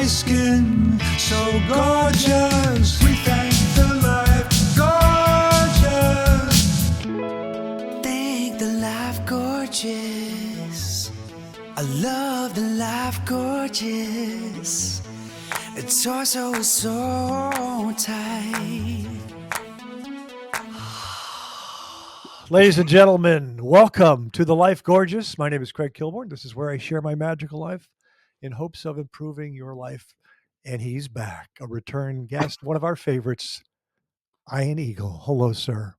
my skin so gorgeous. We thank the life gorgeous. Thank the life gorgeous. I love the life gorgeous. Its torso is so tight. Ladies and gentlemen, welcome to The Life Gorgeous. My name is Craig Kilborn. This is where I share my magical life in hopes of improving your life. And he's back, a return guest, one of our favorites, Ian Eagle. Hello, sir.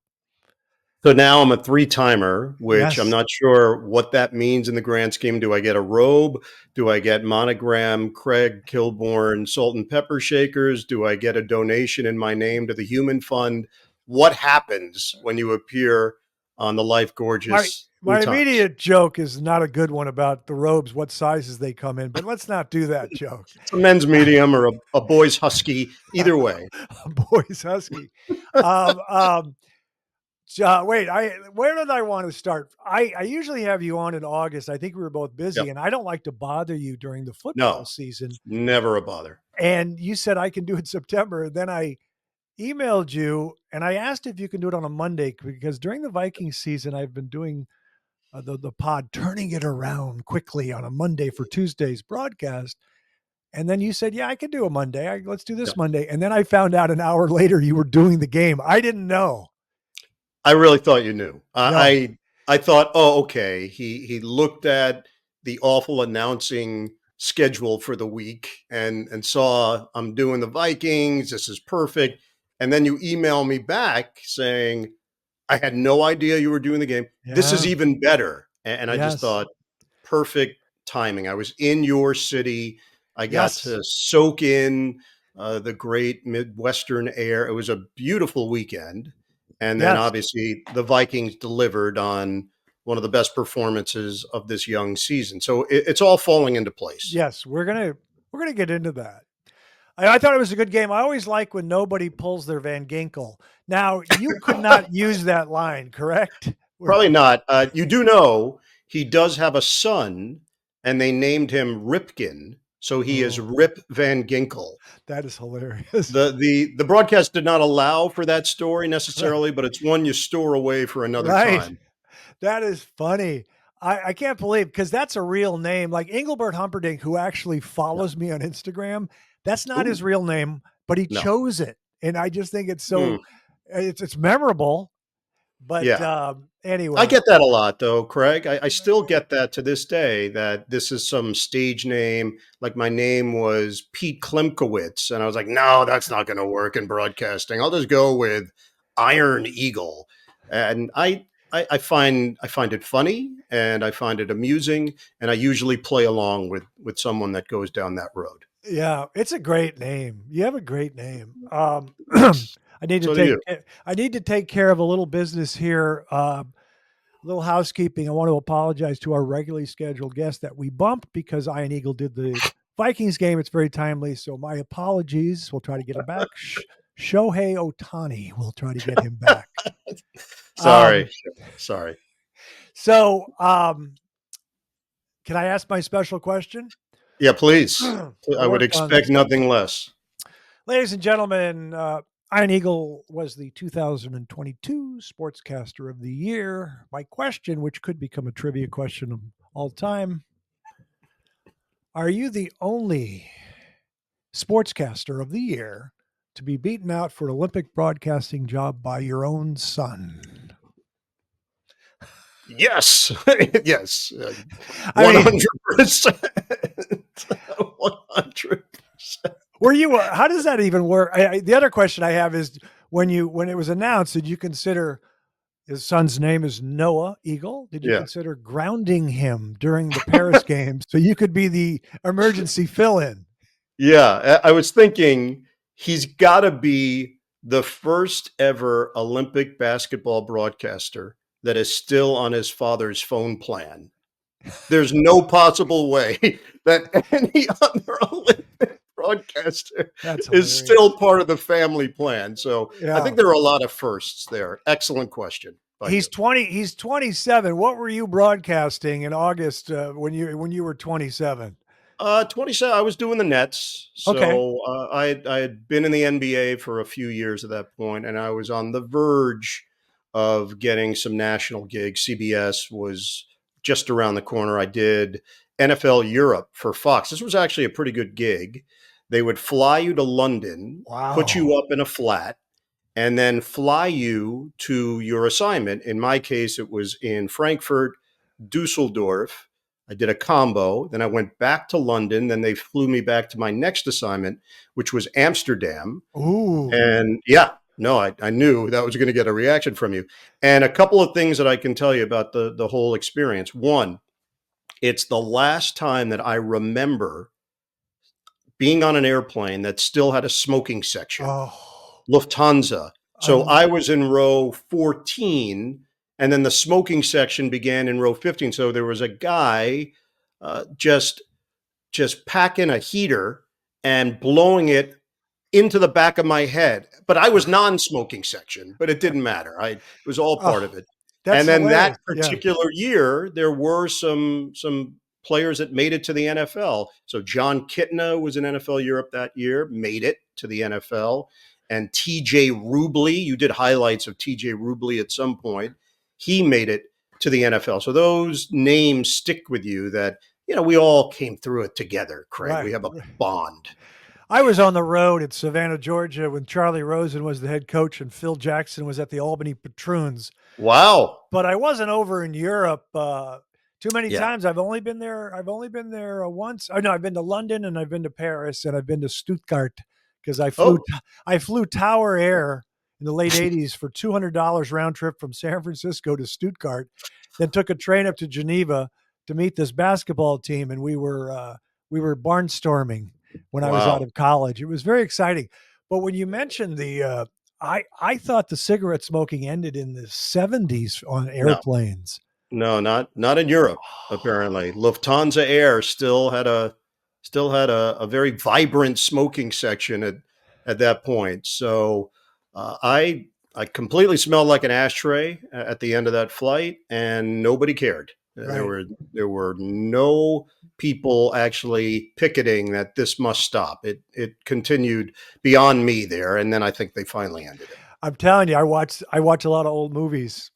So now I'm a three-timer, which Yes. I'm not sure what that means in the grand scheme. Do I get a robe? Do I get monogram Craig Kilborn salt and pepper shakers? Do I get a donation in my name to the Human Fund? What happens when you appear on the Life Gorgeous? My three times? immediate joke is not a good one about the robes, what sizes they come in, but let's not do that joke. It's a men's medium or a boy's husky, either way. Boys husky. Wait, where did I want to start? I usually have you on in August. I think we were both busy, Yep. and I don't like to bother you during the football season. Never a bother. And you said I can do it in September. Then I emailed you and I asked if you can do it on a Monday, because during the Vikings season, I've been doing the pod, turning it around quickly on a Monday for Tuesday's broadcast. And then you said, yeah, I can do a Monday. Let's do this Monday. And then I found out an hour later you were doing the game. I didn't know. I really thought you knew. No. I thought, oh, okay. He looked at the awful announcing schedule for the week and saw I'm doing the Vikings. This is perfect. And then you email me back saying, I had no idea you were doing the game. Yeah. This is even better. And I just Yes. thought, perfect timing. I was in your city. I got Yes. to soak in the great Midwestern air. It was a beautiful weekend. And then Yes. obviously the Vikings delivered on one of the best performances of this young season. So it's all falling into place. Yes, we're gonna get into that. I thought it was a good game. I always like when nobody pulls their Van Ginkel. Now, you could not use that line, correct? Probably not. You do know he does have a son, and they named him Ripken. So he is Rip Van Ginkel. That is hilarious. The broadcast did not allow for that story necessarily, but it's one you store away for another time. That is funny. I can't believe, because that's a real name. Like Engelbert Humperdinck, who actually follows me on Instagram, that's not his real name, but he chose it. And I just think it's so, it's memorable. But anyway. I get that a lot, though, Craig. I still get that to this day, that this is some stage name. Like my name was Pete Klimkowitz. And I was like, no, that's not going to work in broadcasting. I'll just go with Iron Eagle. And I find it funny and I find it amusing. And I usually play along with someone that goes down that road. Yeah, it's a great name. You have a great name. I need to take care of a little business here, a little housekeeping. I want to apologize to our regularly scheduled guest that we bumped because Ian Eagle did the Vikings game. It's very timely, so my apologies. We'll try to get him back. Shohei Ohtani, we'll try to get him back. Sorry. So, can I ask my special question? Yeah, please. I would expect nothing less. Ladies and gentlemen, Ian Eagle was the 2022 Sportscaster of the Year. My question, which could become a trivia question of all time, are you the only Sportscaster of the Year to be beaten out for Olympic broadcasting job by your own son? Yes. Yes. 100%. 100%. Were you, how does that even work? The other question I have is when it was announced, did you consider his son's name is Noah Eagle? Did you consider grounding him during the Paris games so you could be the emergency fill-in? Yeah. I was thinking he's got to be the first ever Olympic basketball broadcaster that is still on his father's phone plan. There's no possible way that any other Olympic broadcaster is still part of the family plan. So I think there are a lot of firsts there. Excellent question. He's 20. He's 27. What were you broadcasting in August when you were 27? 27. I was doing the Nets, Okay. so I had been in the NBA for a few years at that point, and I was on the verge of getting some national gigs. CBS was just around the corner. I did NFL Europe for Fox. This was actually a pretty good gig. They would fly you to London, put Wow. you up in a flat, and then fly you to your assignment. In my case, it was in Frankfurt, Dusseldorf. I did a combo. Then I went back to London. Then they flew me back to my next assignment, which was Amsterdam. Ooh. And yeah, no, I knew that was going to get a reaction from you. And a couple of things that I can tell you about the whole experience. One, it's the last time that I remember being on an airplane that still had a smoking section. Oh. Lufthansa. So Um, I was in row 14, and then the smoking section began in row 15. So there was a guy just packing a heater and blowing it into the back of my head. But I was non-smoking section, but it didn't matter. It was all part oh, of it. that's And then that hilarious. Yeah. particular year, there were some players that made it to the NFL. So John Kitna was in NFL Europe that year, made it to the NFL. And TJ Rubley, you did highlights of TJ Rubley at some point. He made it to the NFL. So those names stick with you that, we all came through it together, Craig. We Right. have a bond. I was on the road in Savannah, Georgia when Charlie Rosen was the head coach and Phil Jackson was at the Albany Patroons. Wow. But I wasn't over in Europe too many Yeah. times. I've only been there once. Oh no, I've been to London and I've been to Paris and I've been to Stuttgart because Oh, I flew Tower Air in the late 80s for $200 round trip from San Francisco to Stuttgart, then took a train up to Geneva to meet this basketball team, and we were barnstorming when I was out wow. of college. It was very exciting. But when you mentioned I thought the cigarette smoking ended in the 70s on No, airplanes. no, not in Europe, apparently. Lufthansa Air still had a very vibrant smoking section at that point. So I completely smelled like an ashtray at the end of that flight, and nobody cared. There Right. were there were no people actually picketing that this must stop. It continued beyond me there, and then I think they finally ended it. I'm telling you, I watch a lot of old movies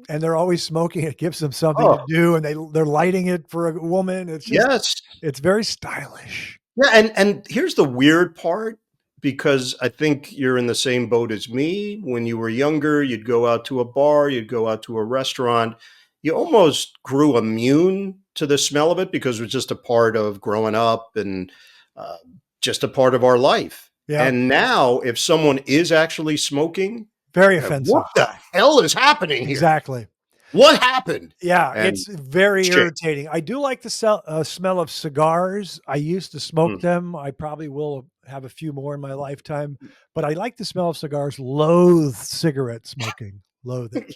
and they're always smoking. It gives them something to Oh, do and they're lighting it for a woman. yes. It's very stylish. Yeah, and here's the weird part, because I think you're in the same boat as me. When you were younger, you'd go out to a bar, you'd go out to a restaurant. You almost grew immune to the smell of it because it was just a part of growing up and uh, just a part of our life. Yeah. And now, if someone is actually smoking, Very what offensive. the hell is happening here? Exactly. What happened? Yeah, And it's very shame. irritating. I do like the smell of cigars. I used to smoke them. I probably will have a few more in my lifetime, but I like the smell of cigars. Loathe cigarette smoking. Loathe it.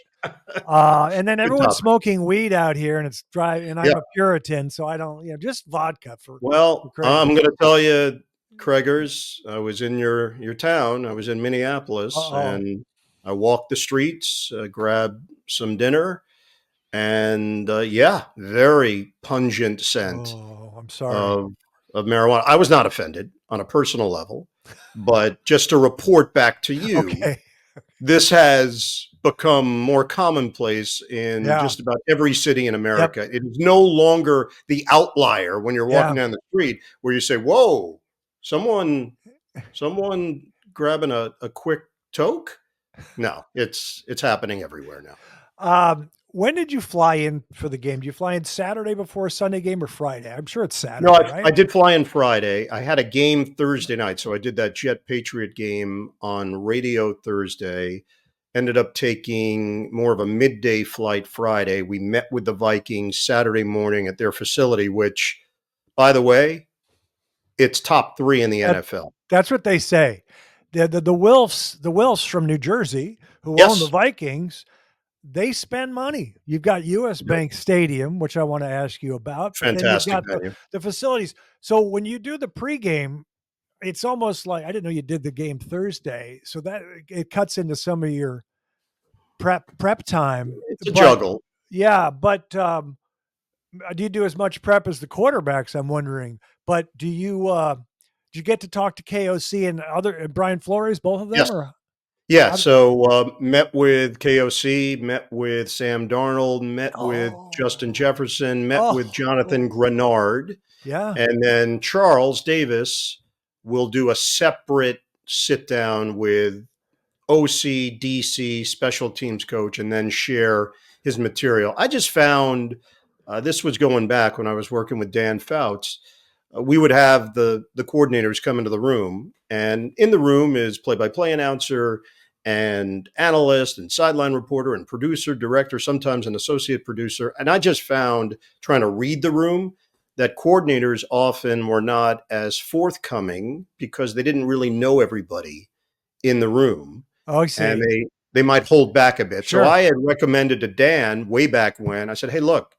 And then Good everyone's topic. smoking weed out here, and it's dry. And Yeah. I'm a Puritan, so I don't. Just vodka for Well, Craig. I'm going to tell you, Craigers, I was in your town. I was in Minneapolis, Oh, and I walked the streets, grabbed some dinner, and yeah, very pungent scent oh, I'm sorry. of of marijuana. I was not offended on a personal level, but just to report back to you, Okay. this has become more commonplace in Yeah. just about every city in Yep. America. It is no longer the outlier when you're walking Yeah. down the street where you say, "Whoa, someone grabbing a quick toke." No, it's happening everywhere now. When did you fly in for the game? Do you fly in Saturday before a Sunday game or Friday? I'm sure it's No, Saturday, I right? did fly in Friday. I had a game Thursday night, so I did that Jet Patriot game on radio Thursday. Ended up taking more of a midday flight Friday. We met with the Vikings Saturday morning at their facility, which, by the way, it's top 3 in the That, NFL. that's what they say. The Wilfs from New Jersey who own the Yes. Vikings, they spend money. You've got US Yep. Bank Stadium, which I want to ask you about, but then you've Fantastic got venue. the facilities. So when you do the pregame, it's almost like I didn't know you did the game Thursday. So that it cuts into some of your prep time. It's a But juggle. yeah, but do you do as much prep as the quarterbacks? I'm wondering. But do you did you get to talk to KOC and Brian Flores, both of them, Yes. or Yeah. how, So met with KOC, met with Sam Darnold, met with Justin oh Jefferson, met with Jonathan oh Grenard, yeah. and then Charles Davis will do a separate sit down with OC, DC, special teams coach, and then share his material. I just found this was going back when I was working with Dan Fouts. We would have the coordinators come into the room, and in the room is play-by-play announcer and analyst and sideline reporter and producer, director, sometimes an associate producer. And I just found trying to read the room that coordinators often were not as forthcoming because they didn't really know everybody in the room, Oh, I and see. they might hold back a bit. So Sure. I had recommended to Dan way back when, I said, "Hey, look,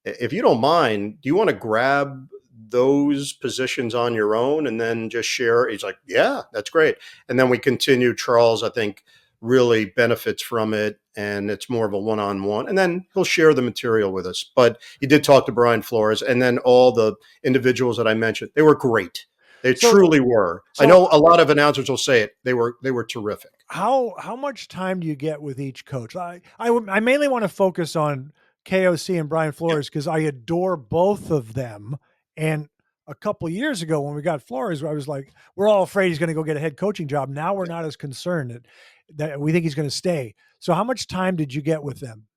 if you don't mind, do you want to grab those positions on your own and then just share?" He's like, "Yeah, that's great." And then we continue. Charles, I think, really benefits from it, and it's more of a one-on-one. And then he'll share the material with us. But he did talk to Brian Flores, and then all the individuals that I mentioned, they were great. They So truly were. I so know a lot of announcers will say it. They were terrific. how much time do you get with each coach? I mainly want to focus on KOC and Brian Yeah. Flores because I adore both of them. And a couple years ago when we got Flores, I was like, we're all afraid he's going to go get a head coaching job. Now we're not as concerned that we think he's going to stay. So how much time did you get with them?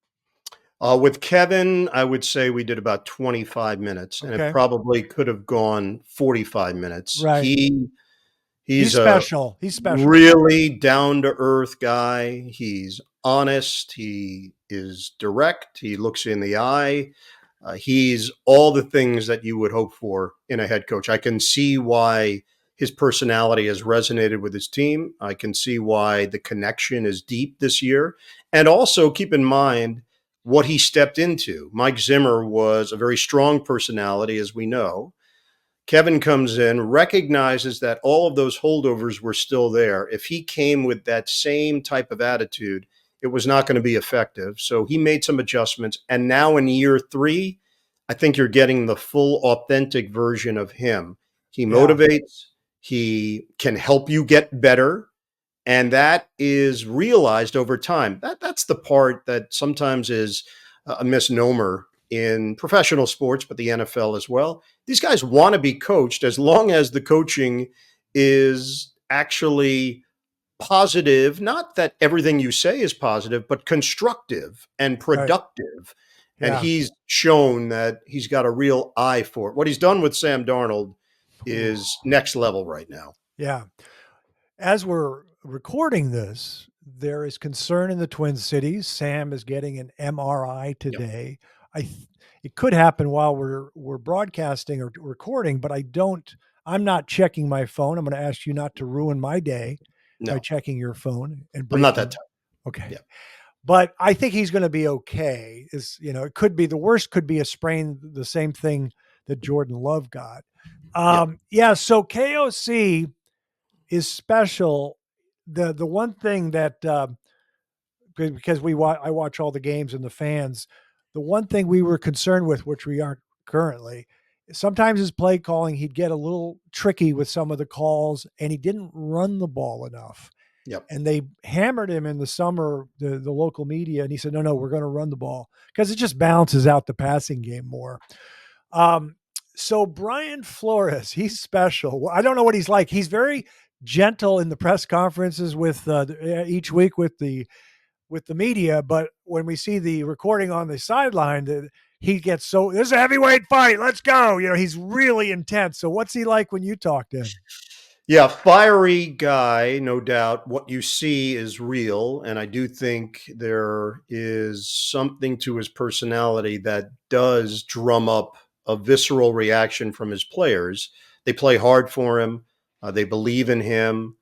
With Kevin, I would say we did about 25 minutes, and it Okay. probably could have gone 45 minutes. Right. He's He's a special. He's special. really down to earth guy. He's honest. He is direct. He looks in the eye. He's all the things that you would hope for in a head coach. I can see why his personality has resonated with his team. I can see why the connection is deep this year. And also keep in mind what he stepped into. Mike Zimmer was a very strong personality, as we know. Kevin comes in, recognizes that all of those holdovers were still there. If he came with that same type of attitude, it was not going to be effective. So he made some adjustments. And now in year 3, I think you're getting the full authentic version of him. He Yeah. motivates, he can help you get better. And that is realized over time. That's the part that sometimes is a misnomer in professional sports, but the NFL as well. These guys want to be coached as long as the coaching is actually positive. Not that everything you say is positive, but constructive and Right. productive. And Yeah. he's shown that he's got a real eye for it. What he's done with Sam Darnold Ooh. is next level right now. Yeah. As we're recording this, there is concern in the Twin Cities. Sam is getting an MRI Yep. today. I th- it could happen while we're broadcasting or recording, but I'm not checking my phone. I'm going to ask you not to ruin my day by No, checking your phone and I'm not that breaking. type. Okay. Yeah. But I think he's going to be okay. It could be the worst could be a sprain, the same thing that Jordan Love got. Yeah. Yeah. So KOC is special. The one thing that because I watch all the games and the fans, the one thing we were concerned with, which we aren't currently, sometimes his play calling he'd get a little tricky with some of the calls, and he didn't run the ball enough. Yep. And they hammered him in the summer, the local media, and he said, "No, we're going to run the ball because it just balances out the passing game more." Um, so Brian Flores, he's special. I don't know what he's like. He's very gentle in the press conferences with each week with the media, but when we see the recording on the sideline, he gets so this is a heavyweight fight. Let's go. He's really intense. So what's he like when you talk to him? Yeah, fiery guy, no doubt. What you see is real. And I do think there is something to his personality that does drum up a visceral reaction from his players. They play hard for him, they believe in him.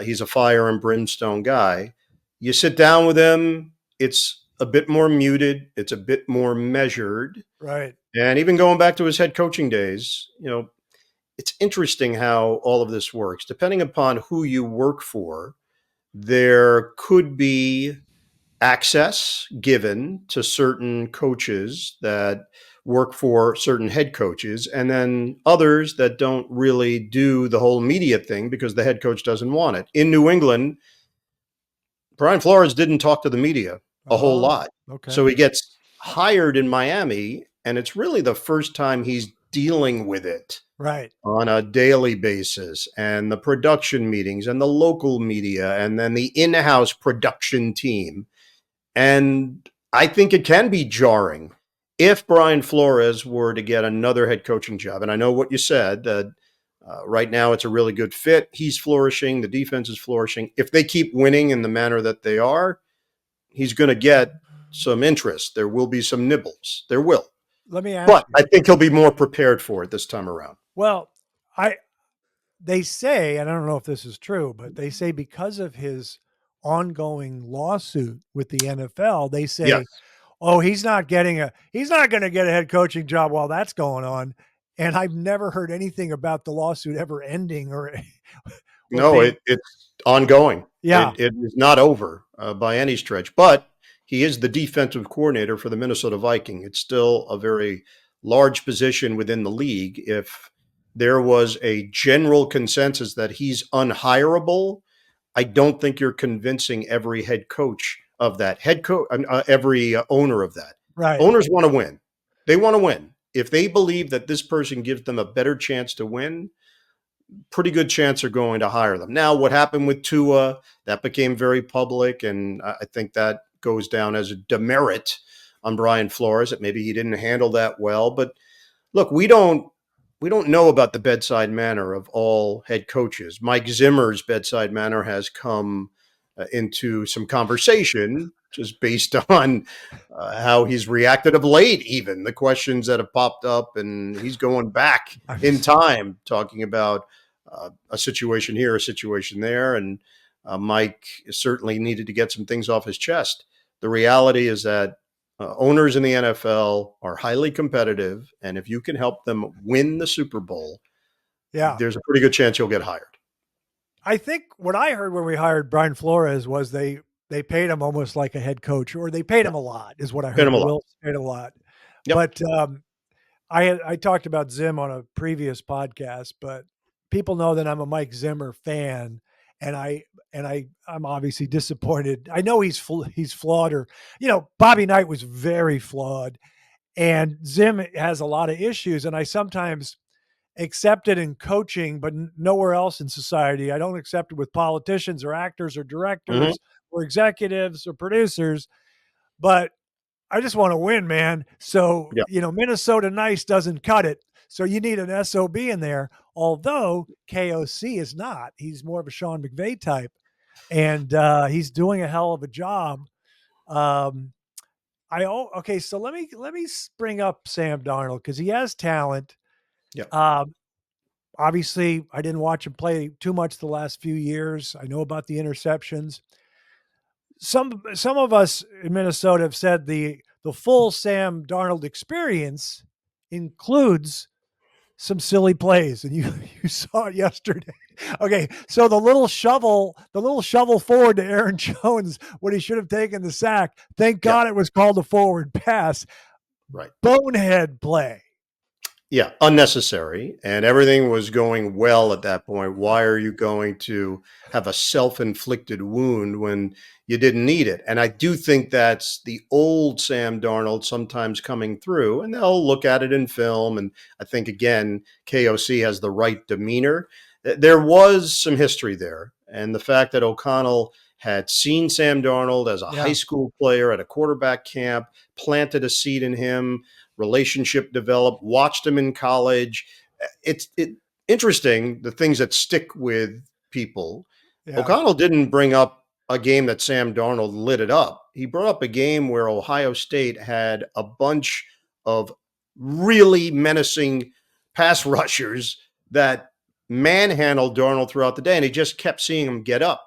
He's a fire and brimstone guy. You sit down with him, it's a bit more muted, it's a bit more measured. Right. And even going back to his head coaching days, it's interesting how all of this works. Depending upon who you work for, there could be access given to certain coaches that work for certain head coaches, and then others that don't really do the whole media thing because the head coach doesn't want it. In New England, Brian Flores didn't talk to the media a whole Oh, lot. okay. So he gets hired in Miami, and it's really the first time he's dealing with it Right. on a daily basis, and the production meetings and the local media and then the in-house production team. And I think it can be jarring if Brian Flores were to get another head coaching job. And I know what you said, that right now it's a really good fit. He's flourishing. The defense is flourishing. If they keep winning in the manner that they are, he's going to get some interest. There will be some nibbles. There will. Let me ask But you. I think he'll be more prepared for it this time around. Well, they say, and I don't know if this is true, but they say because of his ongoing lawsuit with the NFL, they Yes. say, "Oh, he's not going to get a head coaching job while that's going on." And I've never heard anything about the lawsuit ever ending or No, being. it's ongoing. Yeah, It is not over by any stretch, but he is the defensive coordinator for the Minnesota Vikings. It's still a very large position within the league. If there was a general consensus that he's unhireable, I don't think you're convincing every head coach of that. Every owner of that. right. Owners want to win. They want to win. If they believe that this person gives them a better chance to win, pretty good chance they're going to hire them. Now, what happened with Tua, that became very public, and I think that goes down as a demerit on Brian Flores, that maybe he didn't handle that well. But look, we don't know about the bedside manner of all head coaches. Mike Zimmer's bedside manner has come into some conversation just based on how he's reacted of late, even the questions that have popped up, and he's going back in time talking about a situation here, a situation there. And Mike certainly needed to get some things off his chest. The reality is that owners in the NFL are highly competitive, and if you can help them win the Super Bowl, Yeah. there's a pretty good chance you'll get hired. I think what I heard when we hired Brian Flores was they paid him almost like a head coach, or they paid Yeah. him a lot, is what I Paid heard. him a The lot. Wills paid a lot. Yep. But I talked about Zim on a previous podcast, but people know that I'm a Mike Zimmer fan, and I'm obviously disappointed. I know he's flawed, or Bobby Knight was very flawed, and Zim has a lot of issues, and I sometimes accept it in coaching, but nowhere else in society. I don't accept it with politicians or actors or directors or executives or producers, but I just want to win, man. So, Yeah. Minnesota nice doesn't cut it. So you need an SOB in there, although KOC is not. He's more of a Sean McVay type, and he's doing a hell of a job. Okay, so let me bring up Sam Darnold because he has talent. Yeah. Obviously, I didn't watch him play too much the last few years. I know about the interceptions. Some of us in Minnesota have said the full Sam Darnold experience includes some silly plays, and you saw it yesterday. Okay, so the little shovel forward to Aaron Jones when he should have taken the sack. Thank God it was called a forward pass. Right. Bonehead play. Yeah, unnecessary. And everything was going well at that point. Why are you going to have a self-inflicted wound when you didn't need it? And I do think that's the old Sam Darnold sometimes coming through, and they'll look at it in film. And I think, again, KOC has the right demeanor. There was some history there. And the fact that O'Connell had seen Sam Darnold as a high school player at a quarterback camp, planted a seed in him, relationship developed, watched him in college. It's interesting, the things that stick with people. Yeah. O'Connell didn't bring up a game that Sam Darnold lit it up. He brought up a game where Ohio State had a bunch of really menacing pass rushers that manhandled Darnold throughout the day, and he just kept seeing him get up,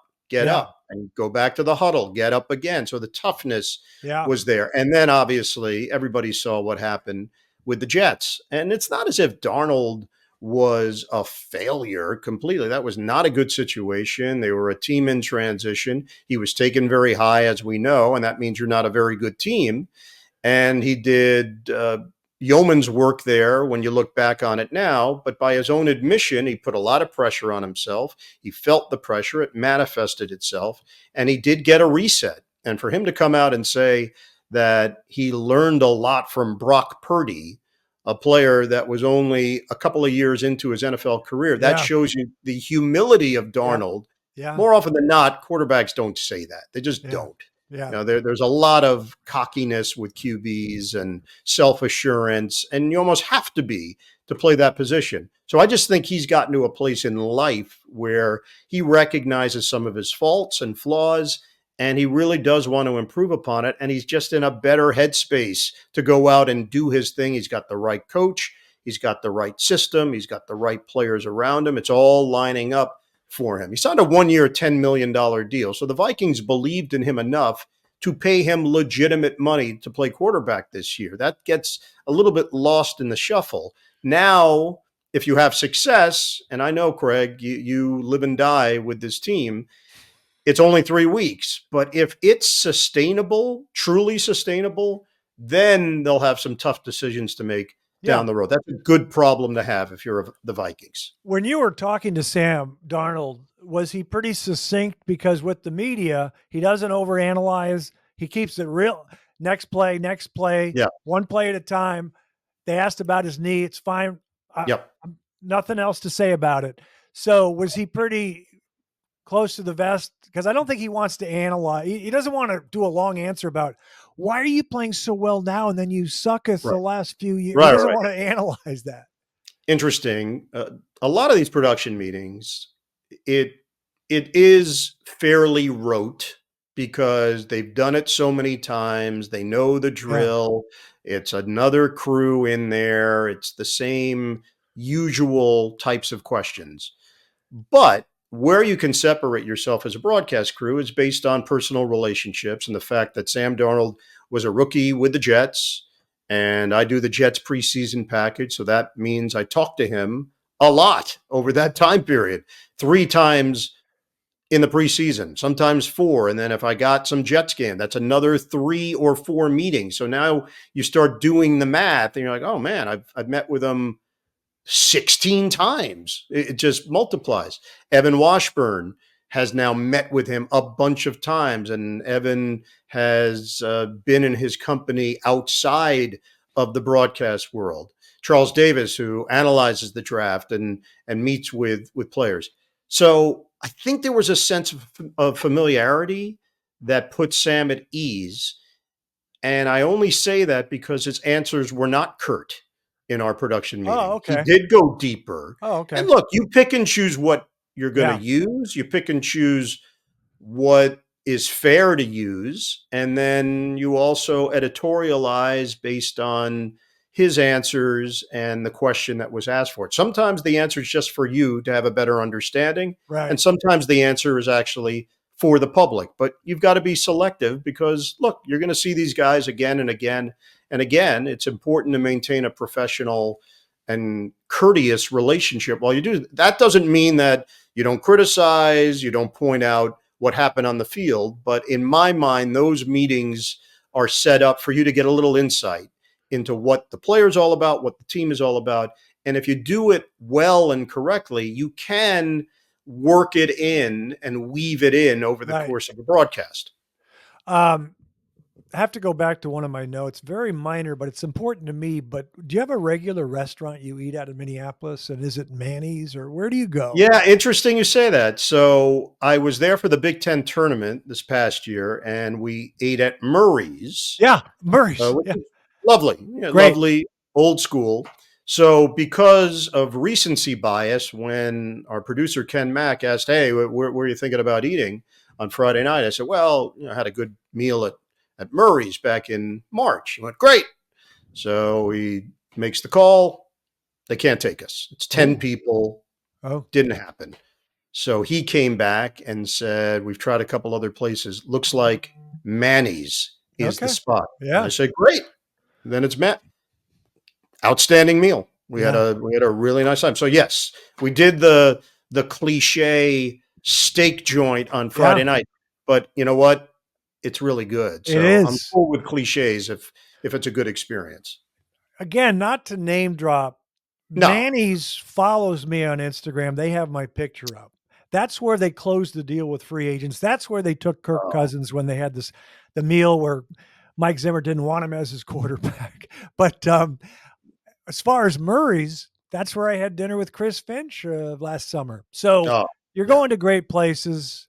and go back to the huddle, get up again. So the toughness was there. And then obviously everybody saw what happened with the Jets. And it's not as if Darnold was a failure completely. That was not a good situation. They were a team in transition. He was taken very high, as we know, and that means you're not a very good team. And he did yeoman's work there when you look back on it now, but by his own admission, he put a lot of pressure on himself. He felt the pressure, it manifested itself, and he did get a reset. And for him to come out and say that he learned a lot from Brock Purdy, a player that was only a couple of years into his NFL career, that shows you the humility of Darnold. Yeah. More often than not, quarterbacks don't say that. They just don't. Yeah. You know, there's a lot of cockiness with QBs and self-assurance, and you almost have to be to play that position. So I just think he's gotten to a place in life where he recognizes some of his faults and flaws, and he really does want to improve upon it. And he's just in a better headspace to go out and do his thing. He's got the right coach. He's got the right system. He's got the right players around him. It's all lining up for him. He signed a 1-year, $10 million deal. So the Vikings believed in him enough to pay him legitimate money to play quarterback this year. That gets a little bit lost in the shuffle. Now, if you have success, and I know, Craig, you live and die with this team, it's only 3 weeks. But if it's sustainable, truly sustainable, then they'll have some tough decisions to make down the road. That's a good problem to have if you're the Vikings. When you were talking to Sam Darnold, was he pretty succinct? Because with the media, he doesn't overanalyze. He keeps it real. Next play, one play at a time. They asked about his knee. It's fine. Nothing else to say about it. So was he pretty close to the vest? Because I don't think he wants to analyze. He doesn't want to do a long answer about why are you playing so well now and then you suck us the last few years. He doesn't want to analyze that. Interesting. A lot of these production meetings, it is fairly rote because they've done it so many times. They know the drill. It's another crew in there. It's the same usual types of questions. But where you can separate yourself as a broadcast crew is based on personal relationships and the fact that Sam Darnold was a rookie with the Jets, and I do the Jets preseason package. So that means I talk to him a lot over that time period, 3 times in the preseason, sometimes 4. And then if I got some Jets game, that's another 3 or 4 meetings. So now you start doing the math and you're like, oh man, I've met with him 16 times. It just multiplies. Evan Washburn has now met with him a bunch of times, and Evan has been in his company outside of the broadcast world. Charles Davis, who analyzes the draft and meets with players. So I think there was a sense of familiarity that put Sam at ease. And I only say that because his answers were not curt in our production meeting. Oh, okay. He did go deeper. Oh, okay. And look, you pick and choose what you're going to use. You pick and choose what is fair to use. And then you also editorialize based on his answers and the question that was asked for. Sometimes the answer is just for you to have a better understanding. Right. And sometimes the answer is actually for the public. But you've got to be selective because, look, you're going to see these guys again and again. And again, it's important to maintain a professional and courteous relationship while you do. That doesn't mean that you don't criticize, you don't point out what happened on the field. But in my mind, those meetings are set up for you to get a little insight into what the player is all about, what the team is all about. And if you do it well and correctly, you can work it in and weave it in over the course of a broadcast. I have to go back to one of my notes, very minor, but it's important to me. But do you have a regular restaurant you eat at in Minneapolis? And is it Manny's or where do you go? Yeah, interesting you say that. So I was there for the Big Ten tournament this past year, and we ate at Murray's. Yeah, Murray's. Lovely, lovely, old school. So because of recency bias, when our producer Ken Mack asked, hey, where are you thinking about eating on Friday night? I said, well, I had a good meal at Murray's back in March. He went, great. So he makes the call. They can't take us. It's 10 people. Oh, didn't happen. So he came back and said, we've tried a couple other places. Looks like Manny's is the spot. Yeah. And I said, great. And then it's Matt. Outstanding meal. We had a really nice time. So yes, we did the cliche steak joint on Friday night, but you know what? It's really good. So it is. I'm cool with cliches if it's a good experience. again, not to name drop, No. Manny's follows me on Instagram. They have my picture up. That's where they closed the deal with free agents. That's where they took Kirk Cousins when they had the meal where Mike Zimmer didn't want him as his quarterback. But as far as Murray's, that's where I had dinner with Chris Finch last summer. So you're going to great places.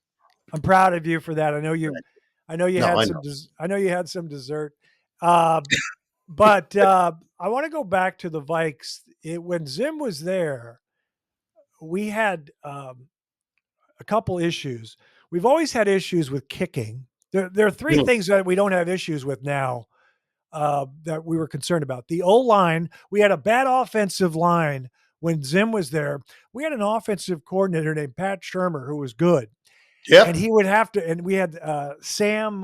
I'm proud of you for that. I know you had some dessert. But I want to go back to the Vikes. When Zim was there, we had a couple issues. We've always had issues with kicking. There are three things that we don't have issues with now that we were concerned about. The O-line, we had a bad offensive line when Zim was there. We had an offensive coordinator named Pat Shermer who was good. Yeah. And he would have to, and we had Sam,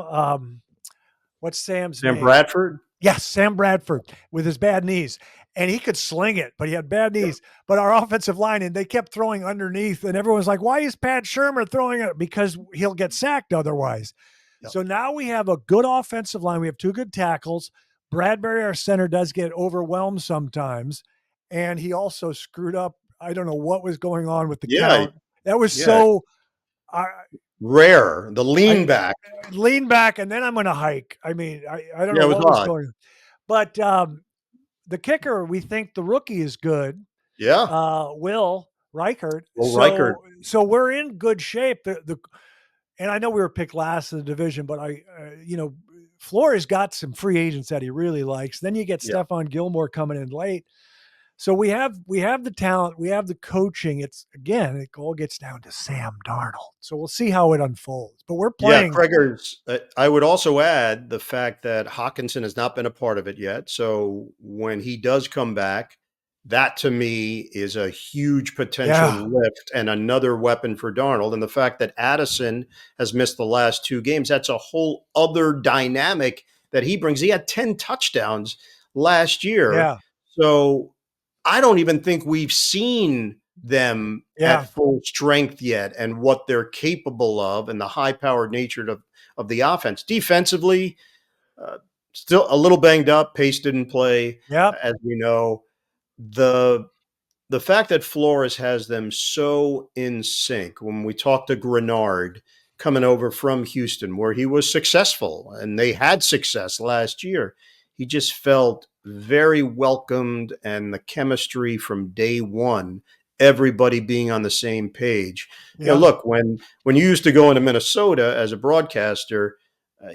what's Sam's name? Sam Bradford? Yes, Sam Bradford with his bad knees. And he could sling it, but he had bad knees. Yep. But our offensive line, and they kept throwing underneath, and everyone's like, why is Pat Shermer throwing it? Because he'll get sacked otherwise. Yep. So now we have a good offensive line. We have two good tackles. Bradbury, our center, does get overwhelmed sometimes. And he also screwed up. I don't know what was going on with the count. That was so rare. The lean back. Lean back, and then I'm going to hike. I mean, I don't know what was going on. But the kicker, we think the rookie is good. Yeah. Will Reichert. Reichert. So we're in good shape. And I know we were picked last in the division, but Flores got some free agents that he really likes. Then you get Stephon Gilmore coming in late. So we have the talent, we have the coaching. It all gets down to Sam Darnold. So we'll see how it unfolds. But we're playing. Yeah, Kreger's. I would also add the fact that Hockenson has not been a part of it yet. So when he does come back, that to me is a huge potential lift and another weapon for Darnold. And the fact that Addison has missed the last two games, that's a whole other dynamic that he brings. He had 10 touchdowns last year. Yeah. So I don't even think we've seen them at full strength yet and what they're capable of and the high-powered nature of the offense. Defensively, still a little banged up. Pace didn't play, as we know. The fact that Flores has them so in sync, when we talked to Grenard coming over from Houston, where he was successful and they had success last year, he just felt very welcomed, and the chemistry from day one, everybody being on the same page. You know, look, when you used to go into Minnesota as a broadcaster,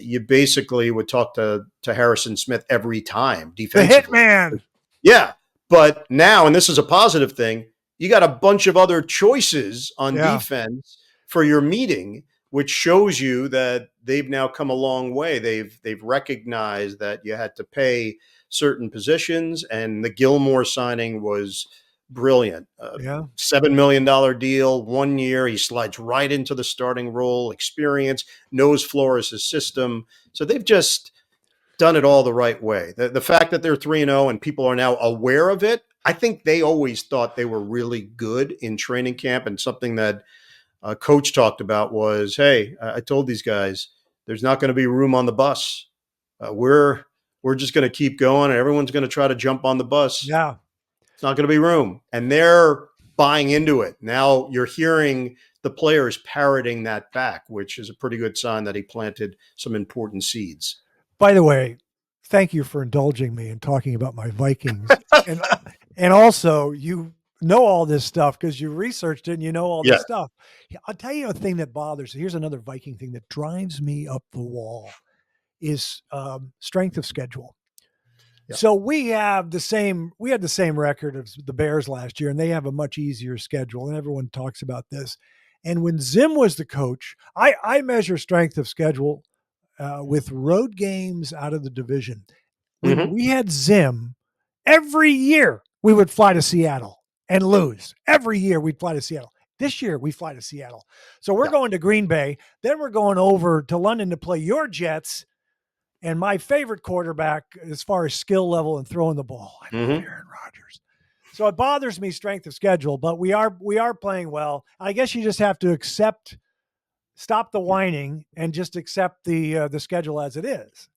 you basically would talk to Harrison Smith every time defensively. The hitman. Yeah. But now, and this is a positive thing, you got a bunch of other choices on defense for your meeting, which shows you that they've now come a long way. They've recognized that you had to pay certain positions, and the Gilmore signing was brilliant. $7 million deal, 1 year. He slides right into the starting role, experience, knows Flores' system. So they've just done it all the right way. The fact that they're 3-0 and people are now aware of it, I think they always thought they were really good in training camp, and something that coach talked about was, hey, I told these guys there's not going to be room on the bus. We're just going to keep going, and everyone's going to try to jump on the bus. Yeah. It's not going to be room. And they're buying into it. Now you're hearing the players parroting that back, which is a pretty good sign that he planted some important seeds. By the way, thank you for indulging me in talking about my Vikings. and also, you know all this stuff because you researched it and you know all this stuff. I'll tell you a thing that bothers. Here's another Viking thing that drives me up the wall is strength of schedule. Yeah. So we had the same record as the Bears last year, and they have a much easier schedule, and everyone talks about this. And when Zim was the coach, I measure strength of schedule with road games out of the division. When we had Zim, every year we would fly to Seattle and lose. Every year we'd fly to Seattle. This year we fly to Seattle. So we're going to Green Bay. Then we're going over to London to play your Jets. And my favorite quarterback as far as skill level and throwing the ball, I love Aaron Rodgers. So it bothers me strength of schedule, but we are playing well. I guess you just have to stop the whining and just accept the schedule as it is.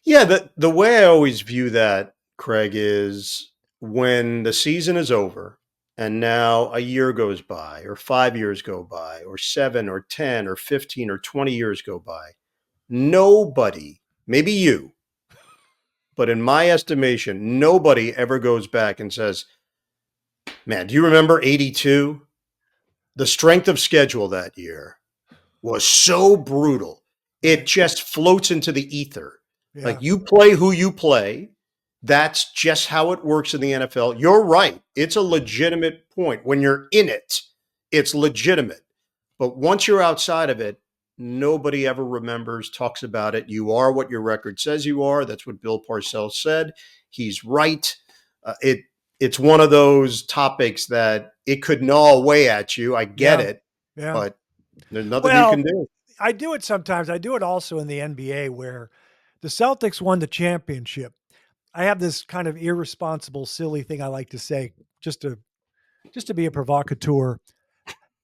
Yeah, the way I always view that, Craig, is when the season is over and now a year goes by, or 5 years go by, or 7 or 10 or 15 or 20 years go by. Nobody, maybe you, but in my estimation, nobody ever goes back and says, man, do you remember 82? The strength of schedule that year was so brutal. It just floats into the ether. Yeah. Like, you play who you play. That's just how it works in the NFL. You're right. It's a legitimate point. When you're in it, it's legitimate. But once you're outside of it, nobody ever remembers, talks about it. You are what your record says you are. That's what Bill Parcells said. He's right. It's one of those topics that it could gnaw away at you. I get it, but there's nothing you can do. I do it sometimes. I do it also in the NBA where the Celtics won the championship. I have this kind of irresponsible, silly thing I like to say just to be a provocateur.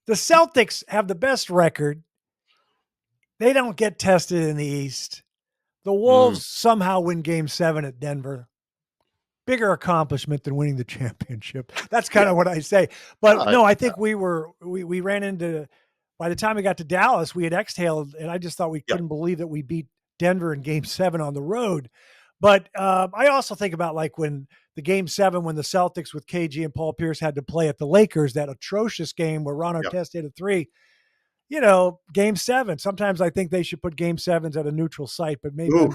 The Celtics have the best record. They don't get tested in the East. The Wolves somehow win Game 7 at Denver. Bigger accomplishment than winning the championship. That's kind of what I say. But no, I think we ran into, by the time we got to Dallas, we had exhaled, and I just thought we couldn't believe that we beat Denver in Game 7 on the road. But I also think about like when the Game 7, when the Celtics with KG and Paul Pierce had to play at the Lakers, that atrocious game where Ron Artest hit a 3. You know, Game 7. Sometimes I think they should put Game 7s at a neutral site, but maybe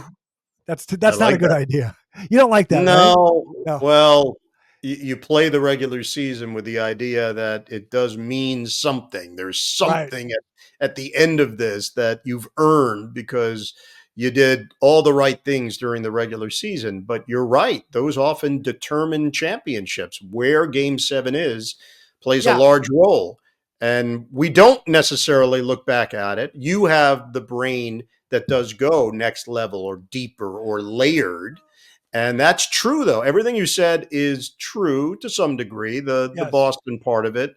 that's not a good idea. You don't like that, no, right? No. Well, you play the regular season with the idea that it does mean something. There's something at the end of this that you've earned because you did all the right things during the regular season. But you're right. Those often determine championships. Where Game 7 plays a large role. And we don't necessarily look back at it. You have the brain that does go next level or deeper or layered. And that's true, though. Everything you said is true to some degree, the Boston part of it.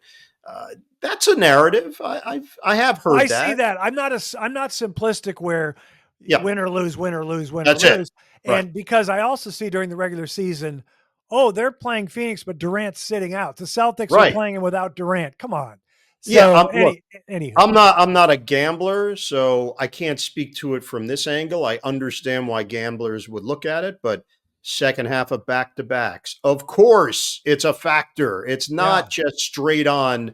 That's a narrative. I have heard that. I see that. I'm not simplistic where win or lose, win or lose, win That's or lose. It. Right. And because I also see during the regular season, they're playing Phoenix, but Durant's sitting out. The Celtics are playing him without Durant. Come on. So, anywho. I'm not a gambler, so I can't speak to it from this angle. I understand why gamblers would look at it, but second half of back-to-backs, of course, it's a factor. It's not just straight on.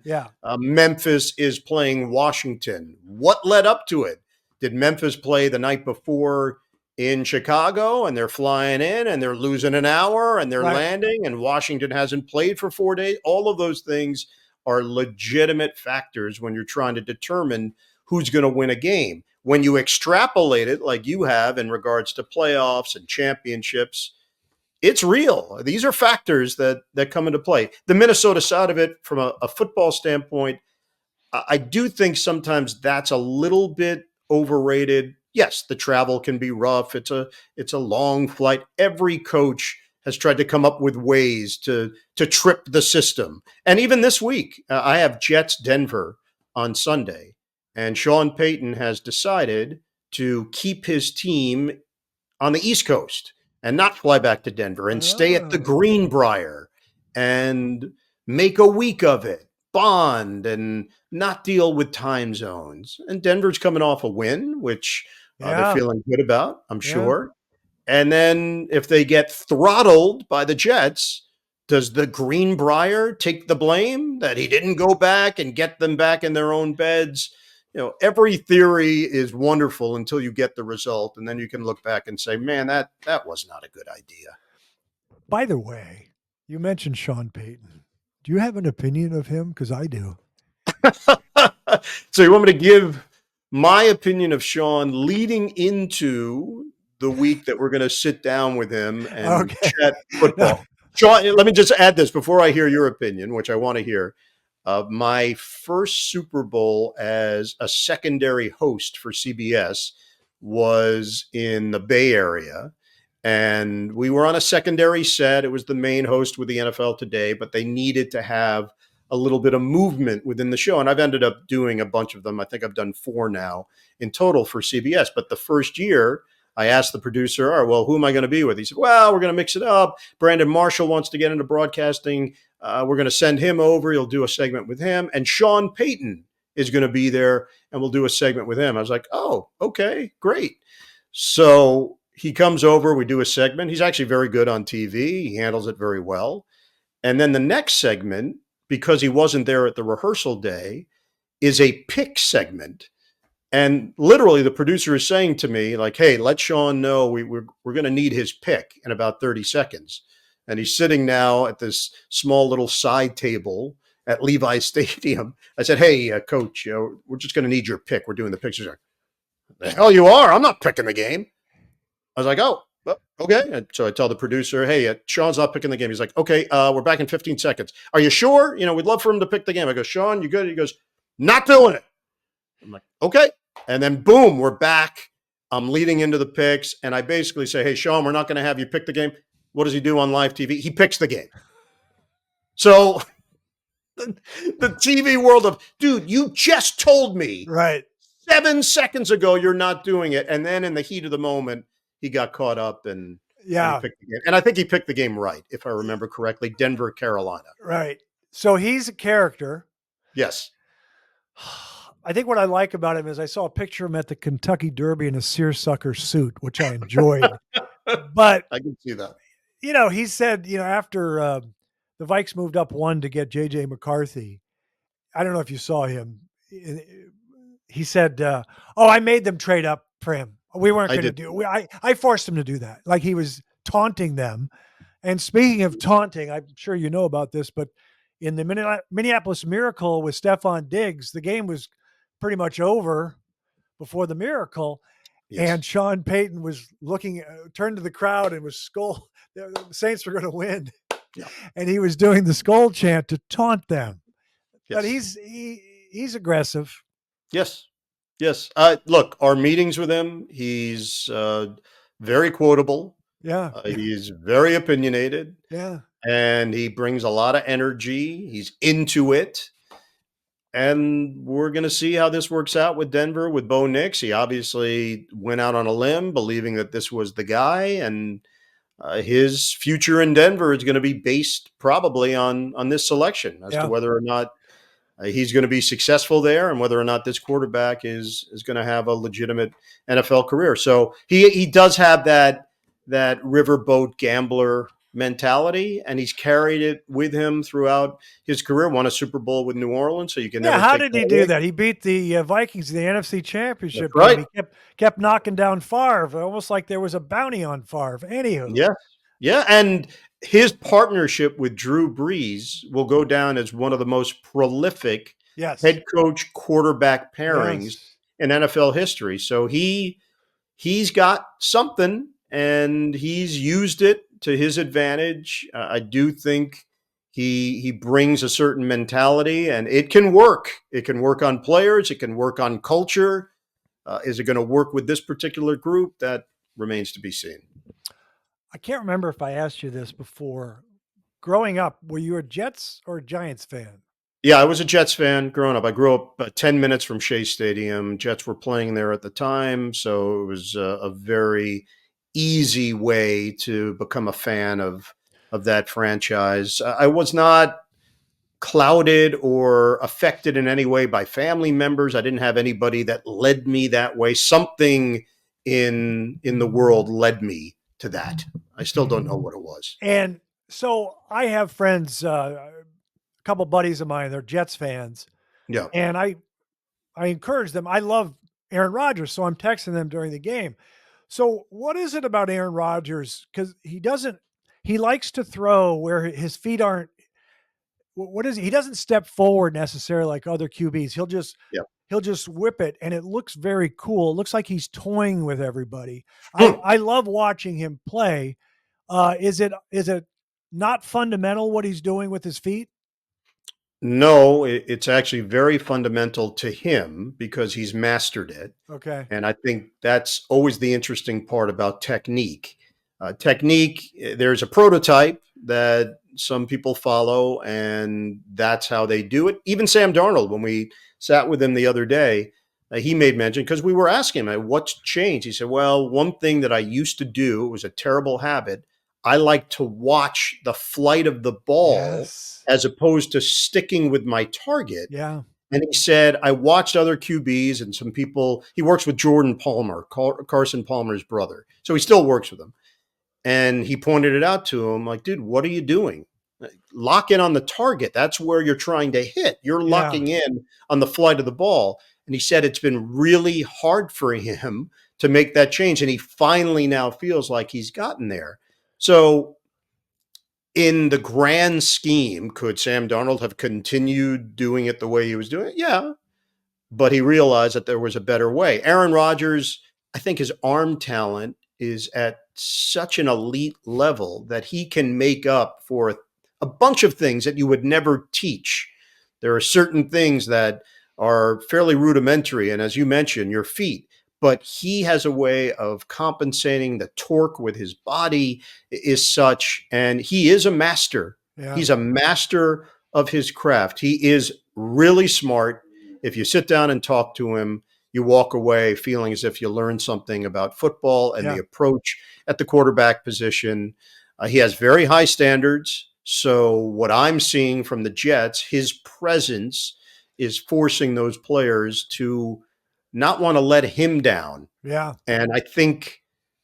Memphis is playing Washington. What led up to it? Did Memphis play the night before in Chicago and they're flying in and they're losing an hour and they're landing and Washington hasn't played for 4 days? All of those things are legitimate factors when you're trying to determine who's going to win a game. When you extrapolate it like you have in regards to playoffs and championships, it's real. These are factors that come into play. The Minnesota side of it, from a football standpoint, I do think sometimes that's a little bit overrated. Yes, the travel can be rough. It's a long flight. Every coach has tried to come up with ways to trip the system. And even this week, I have Jets Denver on Sunday, and Sean Payton has decided to keep his team on the East Coast and not fly back to Denver and stay at the Greenbrier and make a week of it, bond, and not deal with time zones. And Denver's coming off a win, which they're feeling good about, I'm sure. And then if they get throttled by the Jets, does the Greenbrier take the blame that he didn't go back and get them back in their own beds? You know, every theory is wonderful until you get the result. And then you can look back and say, man, that was not a good idea. By the way, you mentioned Sean Payton. Do you have an opinion of him? Because I do. So you want me to give my opinion of Sean leading into the week that we're going to sit down with him and chat football? Sean, let me just add this before I hear your opinion, which I want to hear. My first Super Bowl as a secondary host for CBS was in the Bay Area. And we were on a secondary set. It was the main host with the NFL Today, but they needed to have a little bit of movement within the show. And I've ended up doing a bunch of them. I think I've done 4 now in total for CBS. But the first year, I asked the producer, all right, well, who am I going to be with? He said, well, we're going to mix it up. Brandon Marshall wants to get into broadcasting. We're going to send him over. He'll do a segment with him. And Sean Payton is going to be there, and we'll do a segment with him. I was like, oh, okay, great. So he comes over. We do a segment. He's actually very good on TV. He handles it very well. And then the next segment, because he wasn't there at the rehearsal day, is a pick segment. And literally the producer is saying to me, like, hey, let Sean know we're going to need his pick in about 30 seconds. And he's sitting now at this small little side table at Levi Stadium. I said, hey, coach, we're just going to need your pick. We're doing the pictures. The hell you are? I'm not picking the game. I was like, oh, okay. And so I tell the producer, hey, Sean's not picking the game. He's like, okay, we're back in 15 seconds. Are you sure? We'd love for him to pick the game. I go, Sean, you good? He goes, not doing it. I'm like, okay. And then boom, we're back. I'm leading into the picks. And I basically say, hey, Sean, we're not going to have you pick the game. What does he do on live TV? He picks the game. So the TV world of, dude, you just told me right 7 seconds ago you're not doing it. And then in the heat of the moment, he got caught up and he picked the game. And I think he picked the game right, if I remember correctly. Denver, Carolina. Right. So he's a character. Yes. I think what I like about him is I saw a picture of him at the Kentucky Derby in a seersucker suit, which I enjoyed. But I can see that. He said, after the Vikes moved up 1 to get J.J. McCarthy, I don't know if you saw him. He said, I made them trade up for him. We weren't going to do it. I forced him to do that. Like he was taunting them. And speaking of taunting, I'm sure you know about this, but in the Minneapolis Miracle with Stephon Diggs, the game was pretty much over before the miracle. Yes. And Sean Payton was turned to the crowd and was the Saints were going to win. Yeah. And he was doing the skull chant to taunt them. Yes. But he's aggressive. Yes. Yes. Look, our meetings with him, he's very quotable. Yeah. He's very opinionated. Yeah. And he brings a lot of energy. He's into it. And we're going to see how this works out with Denver, with Bo Nix. He obviously went out on a limb believing that this was the guy. And his future in Denver is going to be based probably on this selection as to whether or not he's going to be successful there and whether or not this quarterback is going to have a legitimate NFL career. So he does have that riverboat gambler mentality, and he's carried it with him throughout his career. Won a Super Bowl with New Orleans, so you can never. How did he do that? He beat the Vikings in the NFC Championship. That's right. He kept knocking down Favre, almost like there was a bounty on Favre. Anywho, yeah, and his partnership with Drew Brees will go down as one of the most prolific head coach quarterback pairings in NFL history. So he's got something, and he's used it to his advantage. I do think he brings a certain mentality, and it can work. It can work on players. It can work on culture. Is it going to work with this particular group? That remains to be seen. I can't remember if I asked you this before. Growing up, were you a Jets or a Giants fan? Yeah, I was a Jets fan growing up. I grew up 10 minutes from Shea Stadium. Jets were playing there at the time, so it was a very easy way to become a fan of that franchise. I was not clouded or affected in any way by family members. I didn't have anybody that led me that way. Something in the world led me to that. I still don't know what it was. And so I have friends, a couple buddies of mine, they're Jets fans. Yeah. And I encourage them. I love Aaron Rodgers, so I'm texting them during the game. So what is it about Aaron Rodgers? Because he likes to throw where his feet aren't. What is he? He doesn't step forward necessarily like other QBs. He'll just whip it, and it looks very cool. It looks like he's toying with everybody. I love watching him play. Is it not fundamental what he's doing with his feet? No, it's actually very fundamental to him because he's mastered it. Okay. And I think that's always the interesting part about technique. There's a prototype that some people follow, and that's how they do it. Even Sam Darnold, when we sat with him the other day, he made mention, because we were asking him, what's changed? He said, well, one thing that I used to do, it was a terrible habit. I like to watch the flight of the ball Yes. as opposed to sticking with my target. Yeah. And he said, I watched other QBs and some people. He works with Jordan Palmer, Carson Palmer's brother. So he still works with him. And he pointed it out to him, like, dude, what are you doing? Lock in on the target. That's where you're trying to hit. You're locking in on the flight of the ball. And he said it's been really hard for him to make that change. And he finally now feels like he's gotten there. So in the grand scheme, could Sam Darnold have continued doing it the way he was doing it? Yeah. But he realized that there was a better way. Aaron Rodgers, I think his arm talent is at such an elite level that he can make up for a bunch of things that you would never teach. There are certain things that are fairly rudimentary. And as you mentioned, your feet. But he has a way of compensating. The torque with his body is such, and he is a master. Yeah. He's a master of his craft. He is really smart. If you sit down and talk to him, you walk away feeling as if you learned something about football and the approach at the quarterback position. He has very high standards. So what I'm seeing from the Jets, his presence is forcing those players to not want to let him down. Yeah. And I think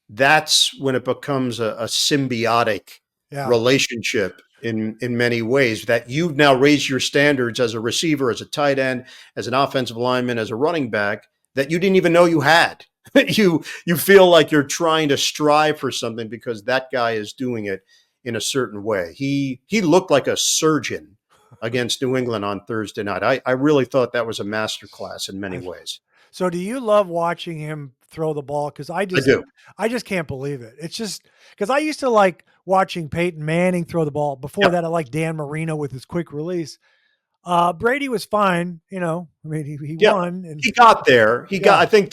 that's when it becomes a symbiotic relationship in many ways, that you've now raised your standards as a receiver, as a tight end, as an offensive lineman, as a running back, that you didn't even know you had. you feel like you're trying to strive for something because that guy is doing it in a certain way. He looked like a surgeon against New England on Thursday night. I really thought that was a masterclass in many ways. So do you love watching him throw the ball? Because I do. I just can't believe it. It's just because I used to like watching Peyton Manning throw the ball. Before that, I liked Dan Marino with his quick release. Brady was fine, you know. I mean, he won, and he got there. He got. I think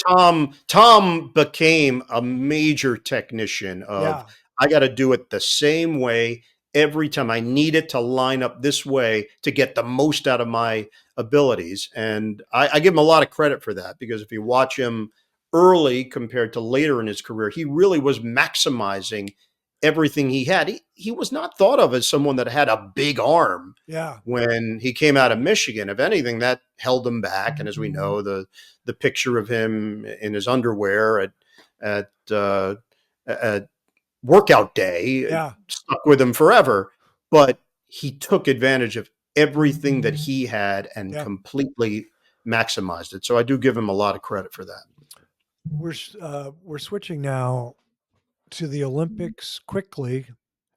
Tom became a major technician of. I got to do it the same way every time. I need it to line up this way to get the most out of my abilities, and I give him a lot of credit for that, because if you watch him early compared to later in his career, he really was maximizing everything he had. He was not thought of as someone that had a big arm. When he came out of Michigan. If anything, that held him back. And as we know, the picture of him in his underwear at workout day stuck with him forever. But he took advantage of everything that he had and completely maximized it. So I do give him a lot of credit for that. We're switching now to the Olympics quickly.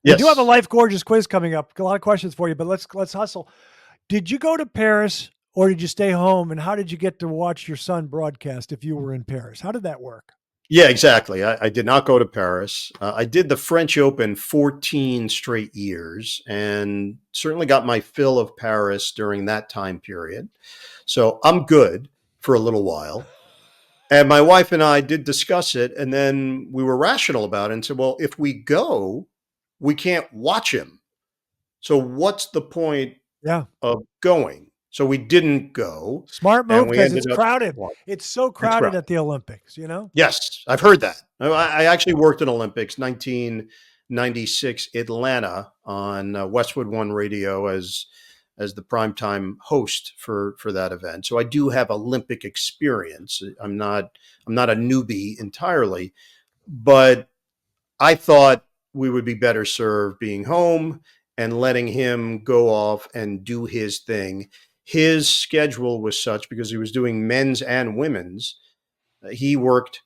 Yes. We do have a Life Gorgeous quiz coming up. A lot of questions for you, but let's hustle. Did you go to Paris or did you stay home? And how did you get to watch your son broadcast if you were in Paris? How did that work? Yeah, exactly. I did not go to Paris. I did the French Open 14 straight years and certainly got my fill of Paris during that time period. So I'm good for a little while. And my wife and I did discuss it, and then we were rational about it and said, well, if we go, we can't watch him. So what's the point of going? So we didn't go. Smart move, because it's crowded. It's so crowded at the Olympics, you know? Yes, I've heard that. I actually worked in Olympics, 1996 Atlanta, on Westwood One Radio as the primetime host for that event. So I do have Olympic experience. I'm not a newbie entirely, but I thought we would be better served being home and letting him go off and do his thing. His schedule was such, because he was doing men's and women's, he worked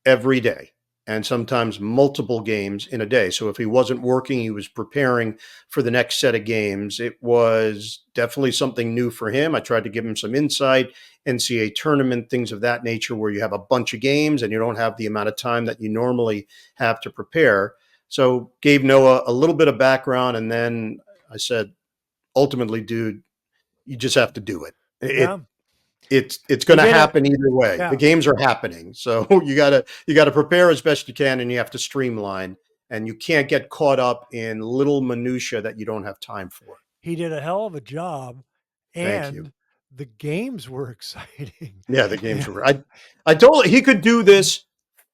every day and sometimes multiple games in a day. So if he wasn't working, he was preparing for the next set of games. It was definitely something new for him. I tried to give him some insight, NCAA tournament, things of that nature, where you have a bunch of games and you don't have the amount of time that you normally have to prepare. So gave Noah a little bit of background. And then I said, ultimately, dude, you just have to do it. It's going to happen either way. The games are happening. So you got to prepare as best you can, and you have to streamline, and you can't get caught up in little minutia that you don't have time for. He did a hell of a job. Thank you. the games were exciting. Yeah, the games Yeah. were. I told him he could do this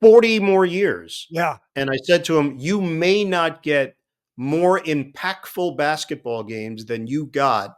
40 more years. Yeah. And I said to him, you may not get more impactful basketball games than you got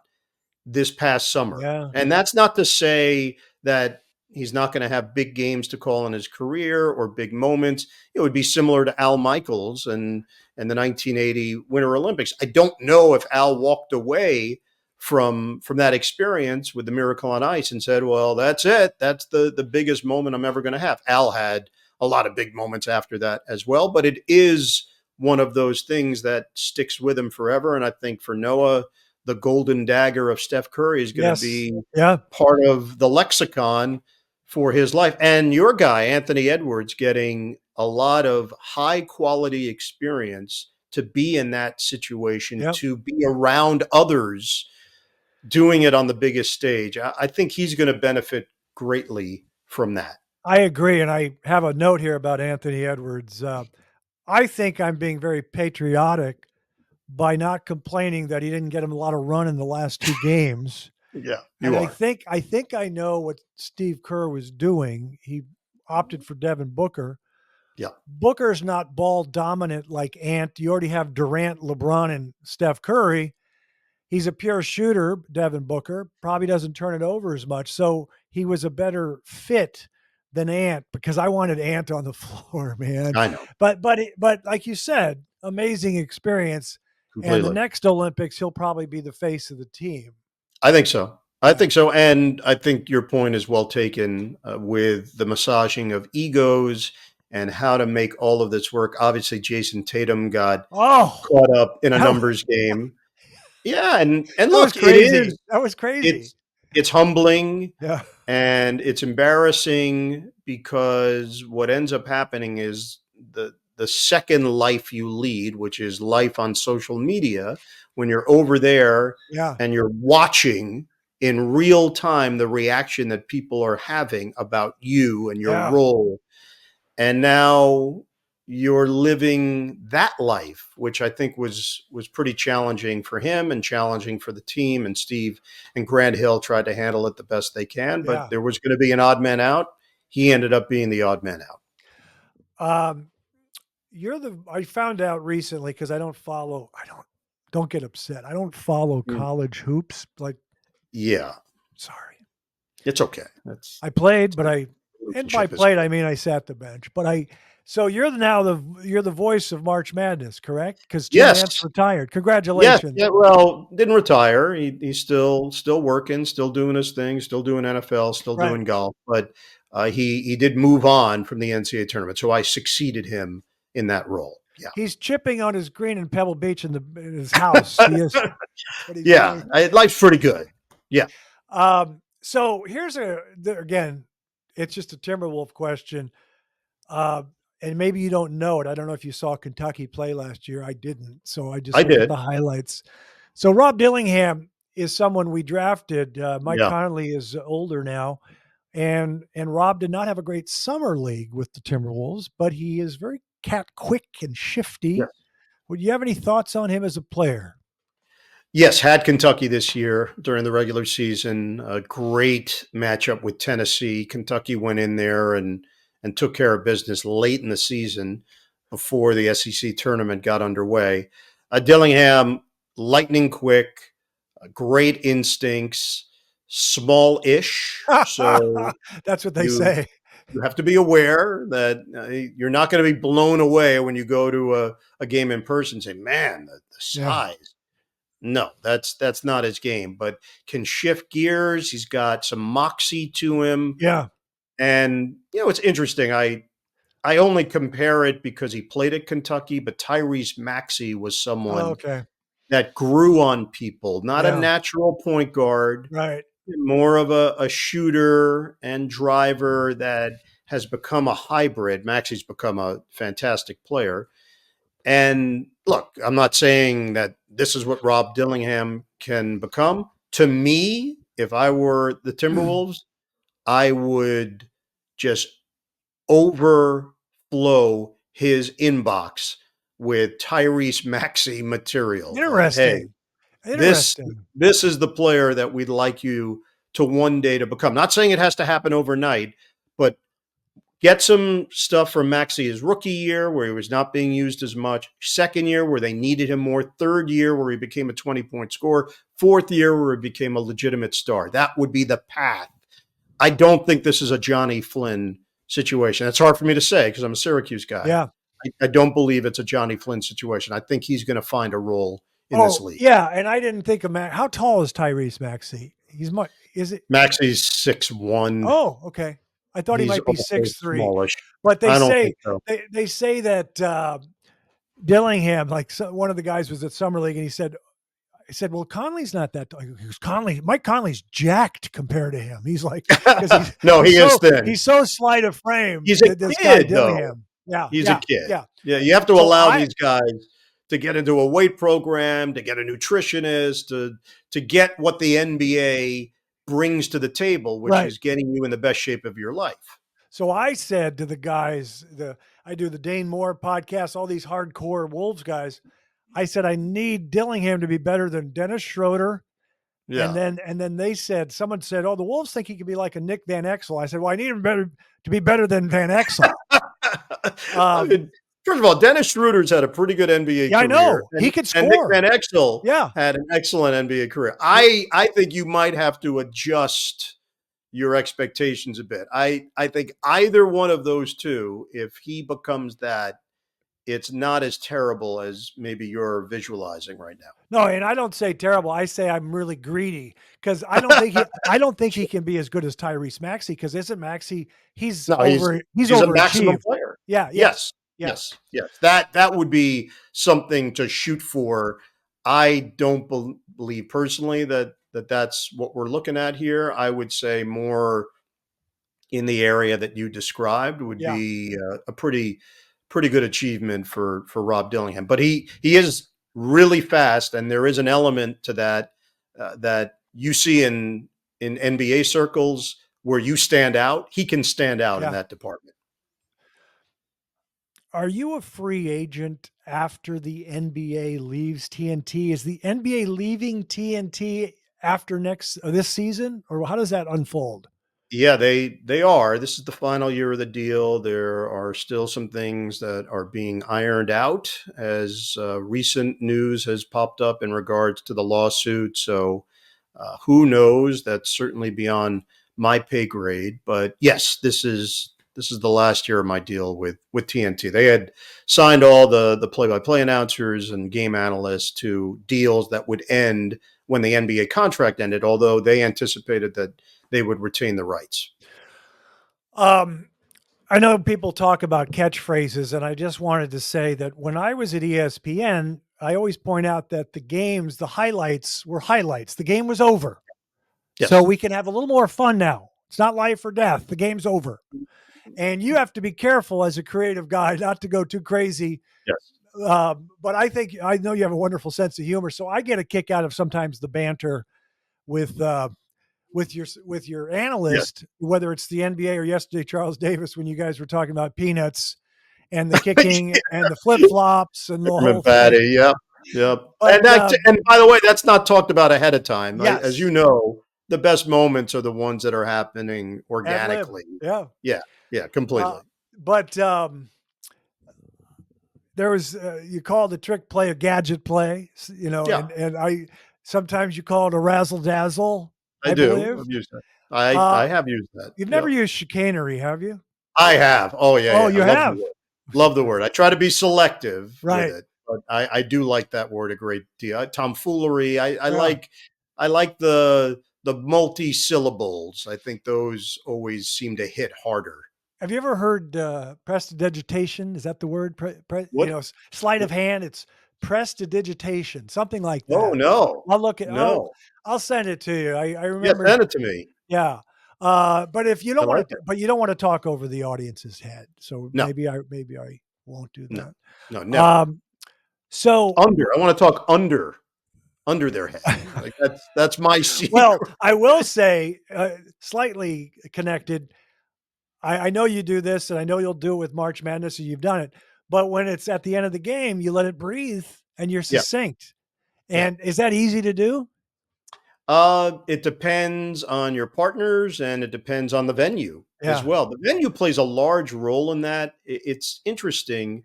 this past summer. Yeah. And that's not to say that he's not going to have big games to call in his career or big moments. It would be similar to Al Michaels and the 1980 Winter Olympics. I don't know if Al walked away from that experience with the Miracle on Ice and said, well, that's it. That's the biggest moment I'm ever going to have. Al had a lot of big moments after that as well, but it is one of those things that sticks with him forever. And I think for Noah, the golden dagger of Steph Curry is going to Yes. be Yeah. part of the lexicon for his life. And your guy, Anthony Edwards, getting a lot of high quality experience to be in that situation, Yep. to be around others doing it on the biggest stage. I think he's going to benefit greatly from that. I agree. And I have a note here about Anthony Edwards. I think I'm being very patriotic by not complaining that he didn't get him a lot of run in the last 2 games. Yeah, And you I are. think I know what Steve Kerr was doing. He opted for Devin Booker. Yeah. Booker's not ball dominant like Ant. You already have Durant, LeBron, and Steph Curry. He's a pure shooter, Devin Booker. Probably doesn't turn it over as much. So he was a better fit than Ant because I wanted Ant on the floor, man. I know. But like you said, amazing experience. And the Completely. next Olympics, he'll probably be the face of the team. I think so. I think so. And I think your point is well taken with the massaging of egos and how to make all of this work. Obviously, Jason Tatum got caught up in a numbers game. Yeah. And that look, was crazy. that was crazy. It's humbling. Yeah. And it's embarrassing because what ends up happening is the second life you lead, which is life on social media, when you're over there Yeah. and you're watching in real time the reaction that people are having about you and your role. And now you're living that life, which I think was pretty challenging for him and challenging for the team. And Steve and Grant Hill tried to handle it the best they can, but there was going to be an odd man out. He ended up being the odd man out. I found out recently because don't get upset. I don't follow college hoops. Like, sorry. It's okay. I played, but by played, I mean, I sat the bench, so you're the voice of March Madness, correct? Because Jim Nantz retired. Congratulations. Yeah. Well, didn't retire. He's still working, still doing his thing, still doing NFL, still doing golf. But he did move on from the NCAA tournament, so I succeeded him in that role. Yeah. He's chipping on his green in Pebble Beach in his house. He is. Life's pretty good. Yeah. So here's again, it's just a Timberwolf question. And maybe you don't know it. I don't know if you saw Kentucky play last year. I didn't. So I just looked at the highlights. So Rob Dillingham is someone we drafted. Mike Conley is older now. And Rob did not have a great summer league with the Timberwolves, but he is very cat quick and shifty. Yes. Would you have any thoughts on him as a player? Yes, had Kentucky this year during the regular season. A great matchup with Tennessee. Kentucky went in there and took care of business late in the season before the SEC tournament got underway. Dillingham, lightning quick, great instincts, small-ish. So that's what they say. You have to be aware that you're not going to be blown away when you go to a game in person and say, man, the size. Yeah. No, that's not his game, but can shift gears. He's got some moxie to him. Yeah. And, it's interesting. I only compare it because he played at Kentucky, but Tyrese Maxey was someone that grew on people, not a natural point guard, right? More of a shooter and driver that has become a hybrid. Maxey's become a fantastic player. And look, I'm not saying that this is what Rob Dillingham can become. To me, if I were the Timberwolves, I would just overflow his inbox with Tyrese Maxey material. Interesting. Hey, this is the player that we'd like you to one day to become. Not saying it has to happen overnight, but get some stuff from Maxey his rookie year where he was not being used as much. Second year where they needed him more. Third year where he became a 20-point scorer. Fourth year where he became a legitimate star. That would be the path. I don't think this is a Johnny Flynn situation. That's hard for me to say because I'm a Syracuse guy. Yeah. I don't believe it's a Johnny Flynn situation. I think he's going to find a role in this league. Yeah, and I didn't think of How tall is Tyrese Maxey? He's much. Is it? Maxey's 6'1". Oh, okay. I thought he might be 6'3". Smallish. But I don't think so. they say that Dillingham, like one of the guys was at Summer League, and he said, well, Conley's not that tall. Mike Conley's jacked compared to him. He's like, he is thin. He's so slight of frame. He's a kid, though. Yeah, he's a kid. Yeah. You have to allow these guys to get into a weight program, to get a nutritionist, to get what the NBA brings to the table, which is getting you in the best shape of your life. So I said to the guys, I do the Dane Moore podcast, all these hardcore Wolves guys. I said, I need Dillingham to be better than Dennis Schroeder. Yeah. And then someone said, oh, the Wolves think he could be like a Nick Van Exel. I said, well, I need him to be better than Van Exel. I mean, first of all, Dennis Schroeder's had a pretty good NBA career. I know. He could score. And Nick Van Exel had an excellent NBA career. I think you might have to adjust your expectations a bit. I think either one of those two, if he becomes that, it's not as terrible as maybe you're visualizing right now. No, and I don't say terrible. I say I'm really greedy because I don't think he can be as good as Tyrese Maxey because isn't Maxey? He's a maximum player. Yeah. Yes. That would be something to shoot for. I don't believe personally that's what we're looking at here. I would say more in the area that you described would be a pretty good achievement for Rob Dillingham. But he is really fast, and there is an element to that that you see in NBA circles where you stand out. He can stand out in that department. Are you a free agent after the NBA leaves TNT? Is the NBA leaving TNT after this season, or how does that unfold? Yeah, they are. This is the final year of the deal. There are still some things that are being ironed out as recent news has popped up in regards to the lawsuit. So who knows? That's certainly beyond my pay grade. But yes, this is the last year of my deal with TNT. They had signed all the play-by-play announcers and game analysts to deals that would end when the NBA contract ended, although they anticipated that they would retain the rights. I know people talk about catchphrases, and I just wanted to say that when I was at ESPN, I always point out that the highlights were highlights. The game was over. Yes. So we can have a little more fun now. It's not life or death. The game's over. And you have to be careful as a creative guy not to go too crazy. Yes. But I know you have a wonderful sense of humor. So I get a kick out of sometimes the banter with your analyst, whether it's the NBA or yesterday, Charles Davis, when you guys were talking about peanuts and the kicking and the flip flops and the whole thing. Yep. But, and by the way, that's not talked about ahead of time. Yes. As you know, the best moments are the ones that are happening organically. Yeah, completely. But there was you call the trick play a gadget play, and I sometimes you call it a razzle dazzle. I do. I've used that. I have used that. You've never used chicanery, have you? I have. Oh yeah. Oh, you have. Love the word. I try to be selective with it, but I do like that word a great deal. Tomfoolery. I like the multi-syllables. I think those always seem to hit harder. Have you ever heard prestidigitation? Is that the word? Sleight of hand. It's prestidigitation, something like that. Oh no! I'll look at. No, I'll send it to you. I remember. Yeah, send it to me. Yeah, but if you don't want to, but you don't want to talk over the audience's head, so maybe I won't do that. No, never. So I want to talk under their head. Like that's my secret. Well, I will say, slightly connected. I know you do this, and I know you'll do it with March Madness, and you've done it. But when it's at the end of the game, you let it breathe, and you're succinct. And is that easy to do? It depends on your partners and it depends on the venue as Yeah. well. The venue plays a large role in that. It's interesting,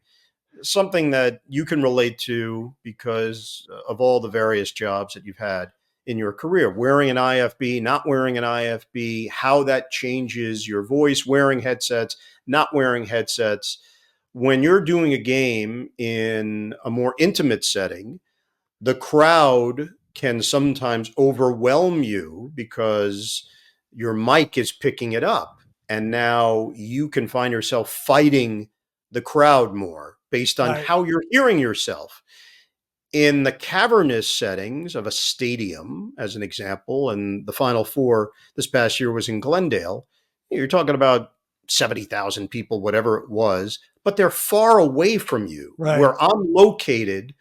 something that you can relate to because of all the various jobs that you've had in your career, wearing an IFB, not wearing an IFB, how that changes your voice, wearing headsets, not wearing headsets. When you're doing a game in a more intimate setting, the crowd can sometimes overwhelm you because your mic is picking it up. And now you can find yourself fighting the crowd more based on Right. how you're hearing yourself. In the cavernous settings of a stadium, as an example, and the Final Four this past year was in Glendale, you're talking about 70,000 people, whatever it was, but they're far away from you. Right. Where I'm located,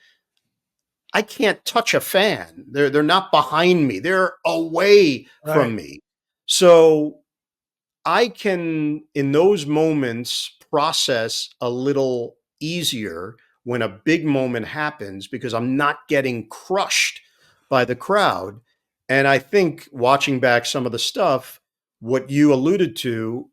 I can't touch a fan. They're not behind me. They're away Right. from me. So I can, in those moments, process a little easier when a big moment happens because I'm not getting crushed by the crowd. And I think watching back some of the stuff, what you alluded to,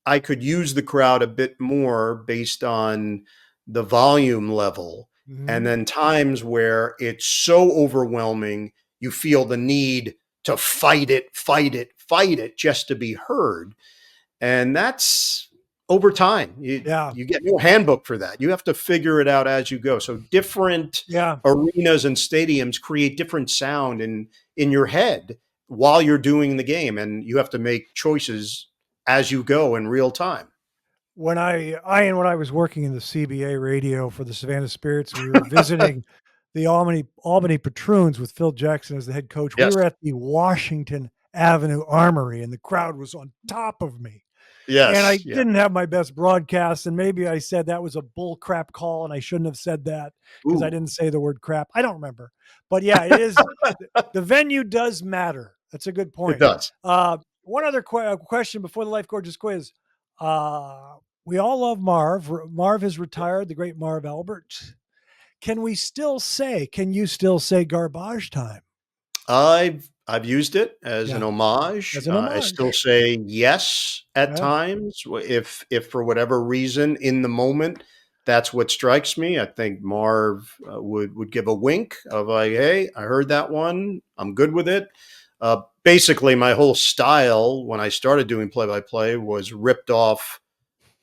I could use the crowd a bit more based on the volume level. And Mhm. then times where it's so overwhelming, you feel the need to fight it just to be heard. And that's over time. Yeah. You get no handbook for that. You have to figure it out as you go. So different Yeah. arenas and stadiums create different sound in your head while you're doing the game. And you have to make choices as you go in real time. When I was working in the CBA radio for the Savannah Spirits, we were visiting the Albany Patroons with Phil Jackson as the head coach. We Yes. were at the Washington Avenue Armory, and the crowd was on top of me. And I Yes. Yeah. didn't have my best broadcast, and maybe I said that was a bull crap call, and I shouldn't have said that because I Ooh. didn't say the word crap. I don't remember. But yeah, it is the venue does matter. That's a good It point. does. One other question before the Life Gorgeous quiz. We all love Marv. Marv has retired, the great Marv Albert. Can you still say garbage time? I've used it as an Yeah, homage. as an I still homage. say yes at Yeah. times if for whatever reason in the moment that's what strikes me. I think Marv would give a wink of like, "Hey, I heard that one. I'm good with it." Basically, my whole style when I started doing play-by-play was ripped off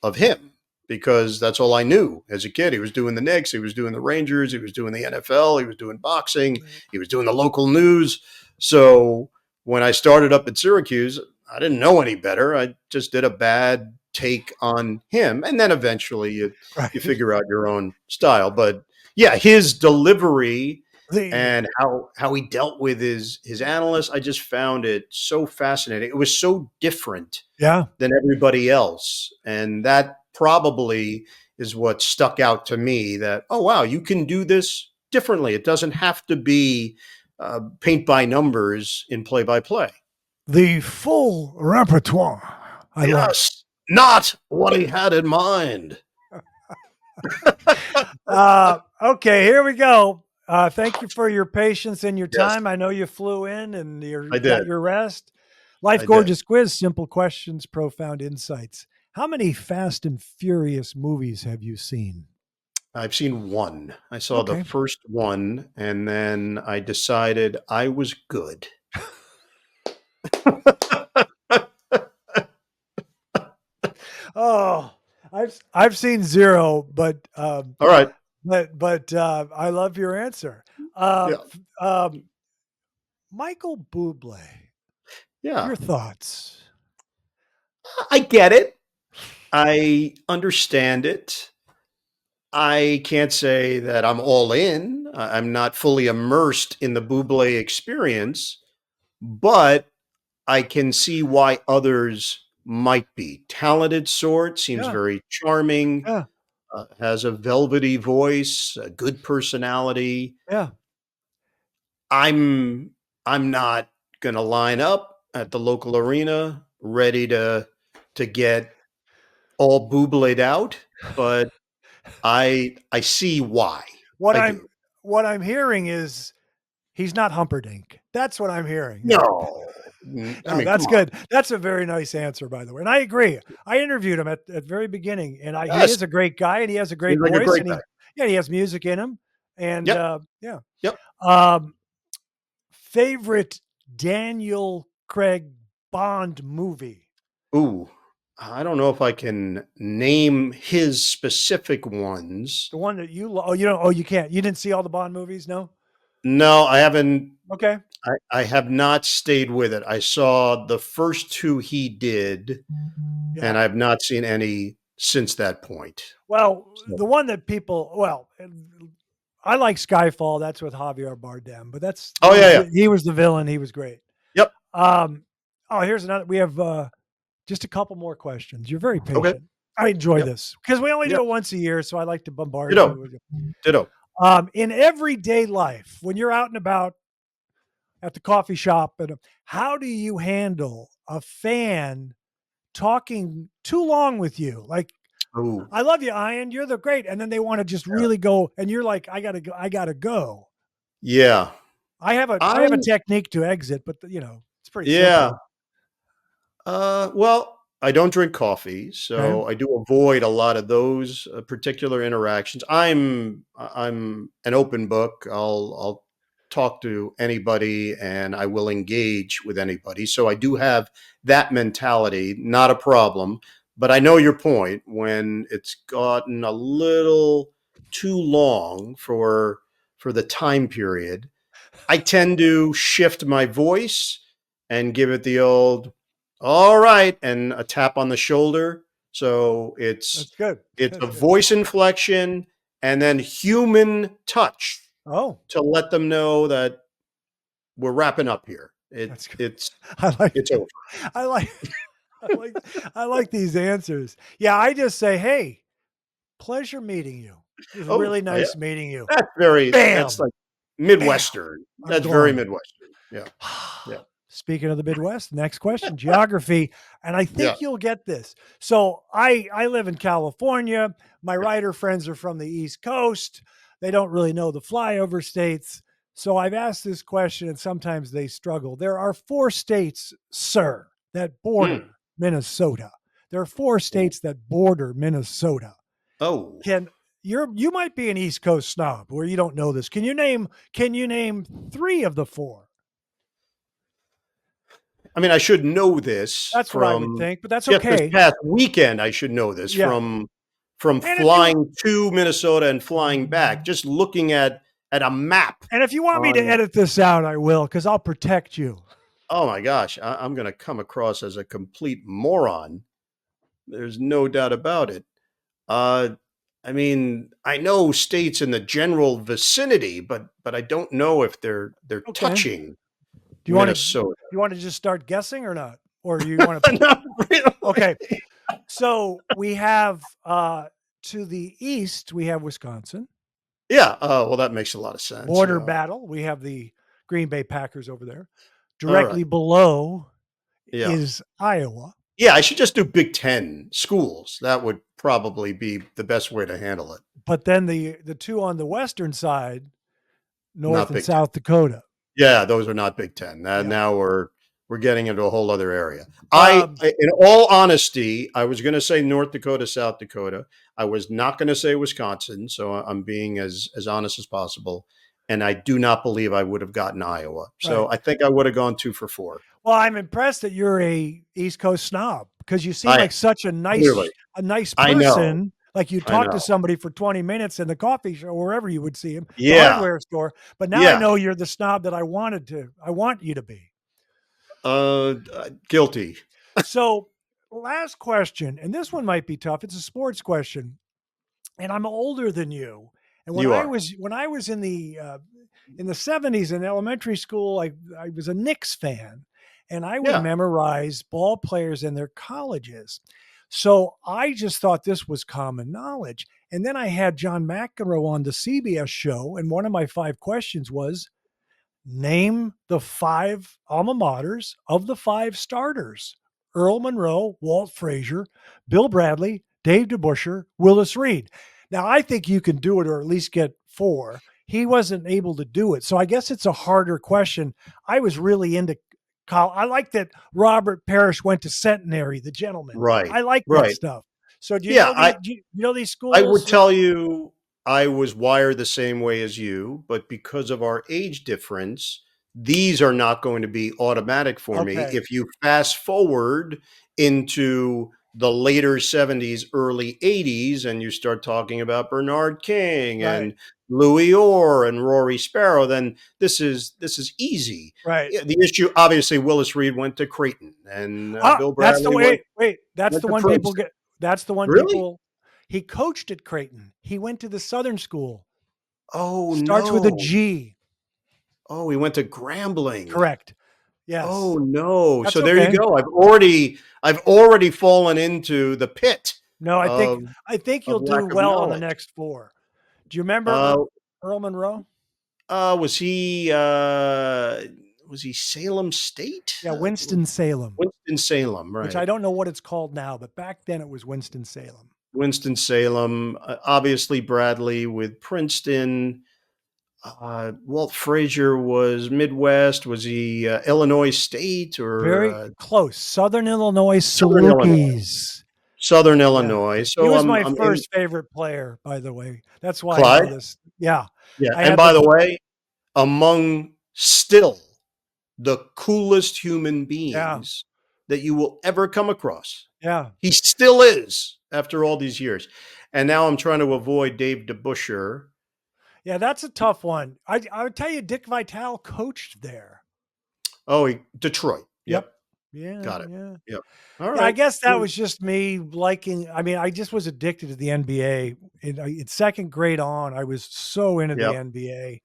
of him because that's all I knew as a kid. He was doing the Knicks, he was doing the Rangers, he was doing the NFL, he was doing boxing, he was doing the local news. So when I started up at Syracuse, I didn't know any better. I just did a bad take on him. And then eventually you Right. figure out your own style. But yeah, his delivery The and how he dealt with his analysts, I just found it so fascinating. It was so different yeah. than everybody else. And that probably is what stuck out to me that, oh, wow, you can do this differently. It doesn't have to be paint by numbers in play by play. The full repertoire. I love it. Yes, not what he had in mind. Okay, here we go. Thank you for your patience and your Yes, time. I know you flew in and you I got did. your rest. Life I did. Gorgeous Quiz, simple questions, profound insights. How many Fast and Furious movies have you seen? I've seen one. I saw the Okay. first one, and then I decided I was good. Oh, I've seen zero, All right. I love your answer. Yeah. Michael Buble, Yeah. your thoughts? I get it. I understand it. I can't say that I'm all in. I'm not fully immersed in the Buble experience, but I can see why others might be. Talented sort, seems Yeah, very charming, yeah, has a velvety voice, a good personality. yeah. I'm I'm not going to line up at the local arena ready to get all Buble'd out, but I see why. What I I'm do. what I'm hearing is he's not Humperdinck. That's what I'm hearing. No. I mean, That's come on. good. That's a very nice answer, by the way. And I agree. I interviewed him at the very beginning, and he Yes. is a great guy, and he has a Seems great like a voice, great and guy. he has music in him, and Yep. yeah. Yep. Um, favorite Daniel Craig Bond movie? Ooh, I don't know if I can name his specific ones. The one that you don't. Oh, you can't. You didn't see all the Bond movies, no? No, I haven't. Okay. I have not stayed with it. I saw the first two he did, Yeah. and I've not seen any since that point. Well, So, the one that I like Skyfall. That's with Javier Bardem, but oh yeah. he was the villain. He was great. Yep. Here's another. We have just a couple more questions. You're very Okay. patient. I enjoy Yep. this because we only do Yep. it once a year, so I like to bombard Ditto. you with it. Ditto. In everyday life, when you're out and about at the coffee shop, how do you handle a fan talking too long with you? Like, Ooh. I love you, Ian. You're the great. And then they want to just really go, and you're like, I gotta go. I gotta go. Yeah. I have a technique to exit, but it's pretty Yeah. simple. Well, I don't drink coffee, so Okay. I do avoid a lot of those particular interactions. I'm an open book. I'll talk to anybody and I will engage with anybody. So I do have that mentality, not a problem. But I know your point when it's gotten a little too long for the time period. I tend to shift my voice and give it the old all right and a tap on the shoulder. So That's good. it's a That's good. voice inflection and then human touch Oh, to let them know that we're wrapping up here. that's good. It's I like it's that. over. I like I like these answers. Yeah, I just say, hey, pleasure meeting you. It was Oh, really yeah. nice meeting you. That's Bam. like Bam. Midwestern. I'm That's very gone. Midwestern. Yeah. Yeah. Speaking of the Midwest, next question, geography. And I Yeah. think you'll get this. So I live in California. My writer friends are from the East Coast. They don't really know the flyover states. So I've asked this question and sometimes they struggle. There are 4 states, sir, that Mm. border Minnesota. There are 4 states that border Minnesota. Oh. You might be an East Coast snob where you don't know this. Can you name 3 of the 4? I mean, I should know this That's what I would from think, but that's just this okay. past weekend. I should know this Yeah. from And if you flying to Minnesota and flying back. Just looking at a map want me to on. edit this out, I will, because I'll protect you. Oh my gosh, I'm going to come across as a complete moron. There's no doubt about it. Uh, I mean, I know states in the general vicinity, but I don't know if they're Okay. touching Do Minnesota. you want to just start guessing or not? Or you want to Not really. Okay. So we have to the east, we have Wisconsin. Yeah. Well, that makes a lot of sense. Border Yeah. battle. We have the Green Bay Packers over there. All right. Directly below Yeah. is Iowa. Yeah, I should just do Big Ten schools. That would probably be the best way to handle it. But then the 2 on the western side, North Not and Big Ten. South Dakota. Yeah, those are not Big Ten. Yeah. Now we're getting into a whole other area. In all honesty, I was going to say North Dakota, South Dakota. I was not going to say Wisconsin, so I'm being as honest as possible. And I do not believe I would have gotten Iowa. So Right. I think I would have gone 2 for 4. Well, I'm impressed that you're a East Coast snob because you seem I like such a clearly. nice I know. person. Like you I talk to know. somebody for 20 minutes in the coffee shop, wherever you would see him, the Yeah. hardware store. But now I Yeah. know you're the snob that I want you to be. Guilty. So, last question, and this one might be tough. It's a sports question, and I'm older than you. And when You I are. was in the 70s in elementary school, I was a Knicks fan, and I would Yeah. memorize ball players in their colleges. So I just thought this was common knowledge. And then I had John McEnroe on the CBS show, and one of my 5 questions was, name the 5 alma maters of the 5 starters: Earl Monroe, Walt Frazier, Bill Bradley, Dave DeBusschere, Willis Reed. Now, I think you can do it or at least get 4. he wasn't able to do it. So I guess it's a harder question. I was really into college. I like that Robert Parrish went to Centenary, the gentleman. Right. I like that Right. stuff. So do you Yeah. know you know these I would schools? tell you I was wired the same way as you, but because of our age difference, these are not going to be automatic for me. Okay. If you fast forward into the later 70s, early 80s, and you start talking about Bernard King Right. and Louis Orr and Rory Sparrow, then this is easy. Right. Yeah, the issue, obviously, Willis Reed went to Creighton, and Bill That's the Bradley way. Wait, that's went the to one people Princeton. get. That's the one Really? people. He coached at Creighton. He went to the Southern School. Oh Starts with a no! G. Oh, he went to Grambling. Correct. Oh Yes. no! That's So there you okay. go. I've already fallen into the pit No, of I think you'll lack do of well on the knowledge. next 4. Do you remember Uh, Earl Monroe? was he Salem State? Yeah, Winston-Salem, Winston-Salem, which I right? don't know what it's called now, but back then it was Winston-Salem. Winston-Salem. Obviously Bradley with Princeton. Walt Frazier was Midwest. Was he Illinois State or Very close. Southern Illinois Southern Illinois? Salukis. Southern Yeah. Illinois. He So was my I'm in first favorite player, by the way. That's why I know Clyde. this. Yeah. Yeah. I And had by the way, among still the coolest human yeah. beings that you will ever come across. Yeah. He still is after all these years. And now I'm trying to avoid Dave DeBuscher. Yeah, that's a tough one. I would tell you Dick Vitale coached there. Oh, Detroit. Yep. Yep. Yeah. Got it. Yeah. Yep. All Yeah, I right. guess that was just me liking. I mean, I just was addicted to the NBA. In second grade on, I was so into the Yep. NBA.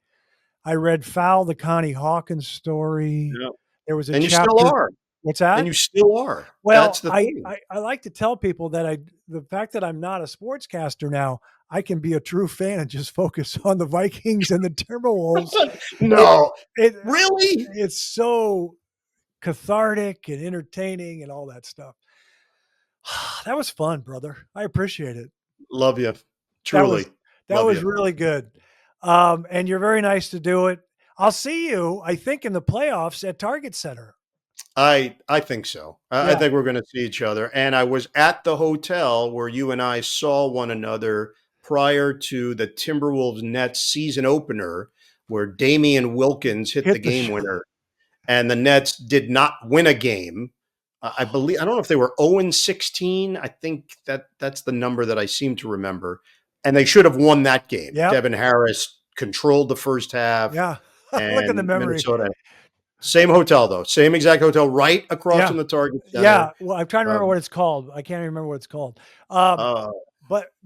I read Foul, the Connie Hawkins story. Yep. There was a And you chapter. still are. What's And that? you still are. Well, That's the I, thing. I like to tell people that the fact that I'm not a sportscaster now, I can be a true fan and just focus on the Vikings and the Timberwolves. No. It Really? it's so cathartic and entertaining and all that stuff. That was fun, brother. I appreciate it. Love you. Truly. That Love was you. really good. And you're very nice to do it. I'll see you, I think, in the playoffs at Target Center. I think so. I Yeah. think we're going to see each other. And I was at the hotel where you and I saw one another prior to the Timberwolves Nets season opener, where Damian Wilkins hit the game shot. winner, and the Nets did not win a game. I believe, I don't know if they were 0-16. I think that's the number that I seem to remember. And they should have won that game. Yep. Devin Harris controlled the first half. Yeah. Look at the And memory. Minnesota. Same hotel, though. Same exact hotel right across from the Target Center. Yeah. Well, I'm trying to remember what it's called. I can't remember what it's called. But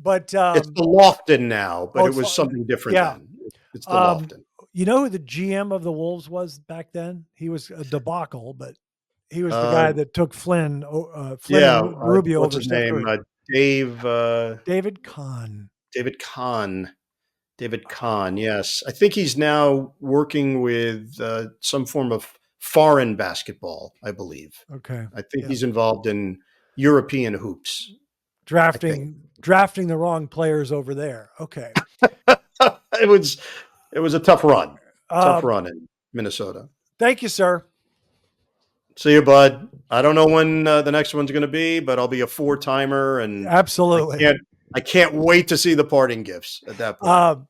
it's the Lofton now, but it was something different yeah. then. It's the Lofton. You know who the GM of the Wolves was back then? He was a debacle, but he was the guy that took Flynn and Rubio what's over his Steph name? Curry. David Kahn. David Kahn, yes. I think he's now working with some form of foreign basketball, I believe. Okay. I think he's involved in European hoops. Drafting the wrong players over there. Okay. It was a tough run. Tough run in Minnesota. Thank you, sir. See you, bud. I don't know when the next one's going to be, but I'll be a 4-timer, and absolutely. I can't wait to see the parting gifts at that point.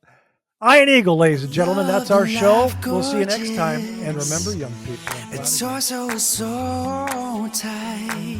Ian Eagle, ladies and gentlemen, that's our show. We'll see you next time. And remember, young people, it's so tight.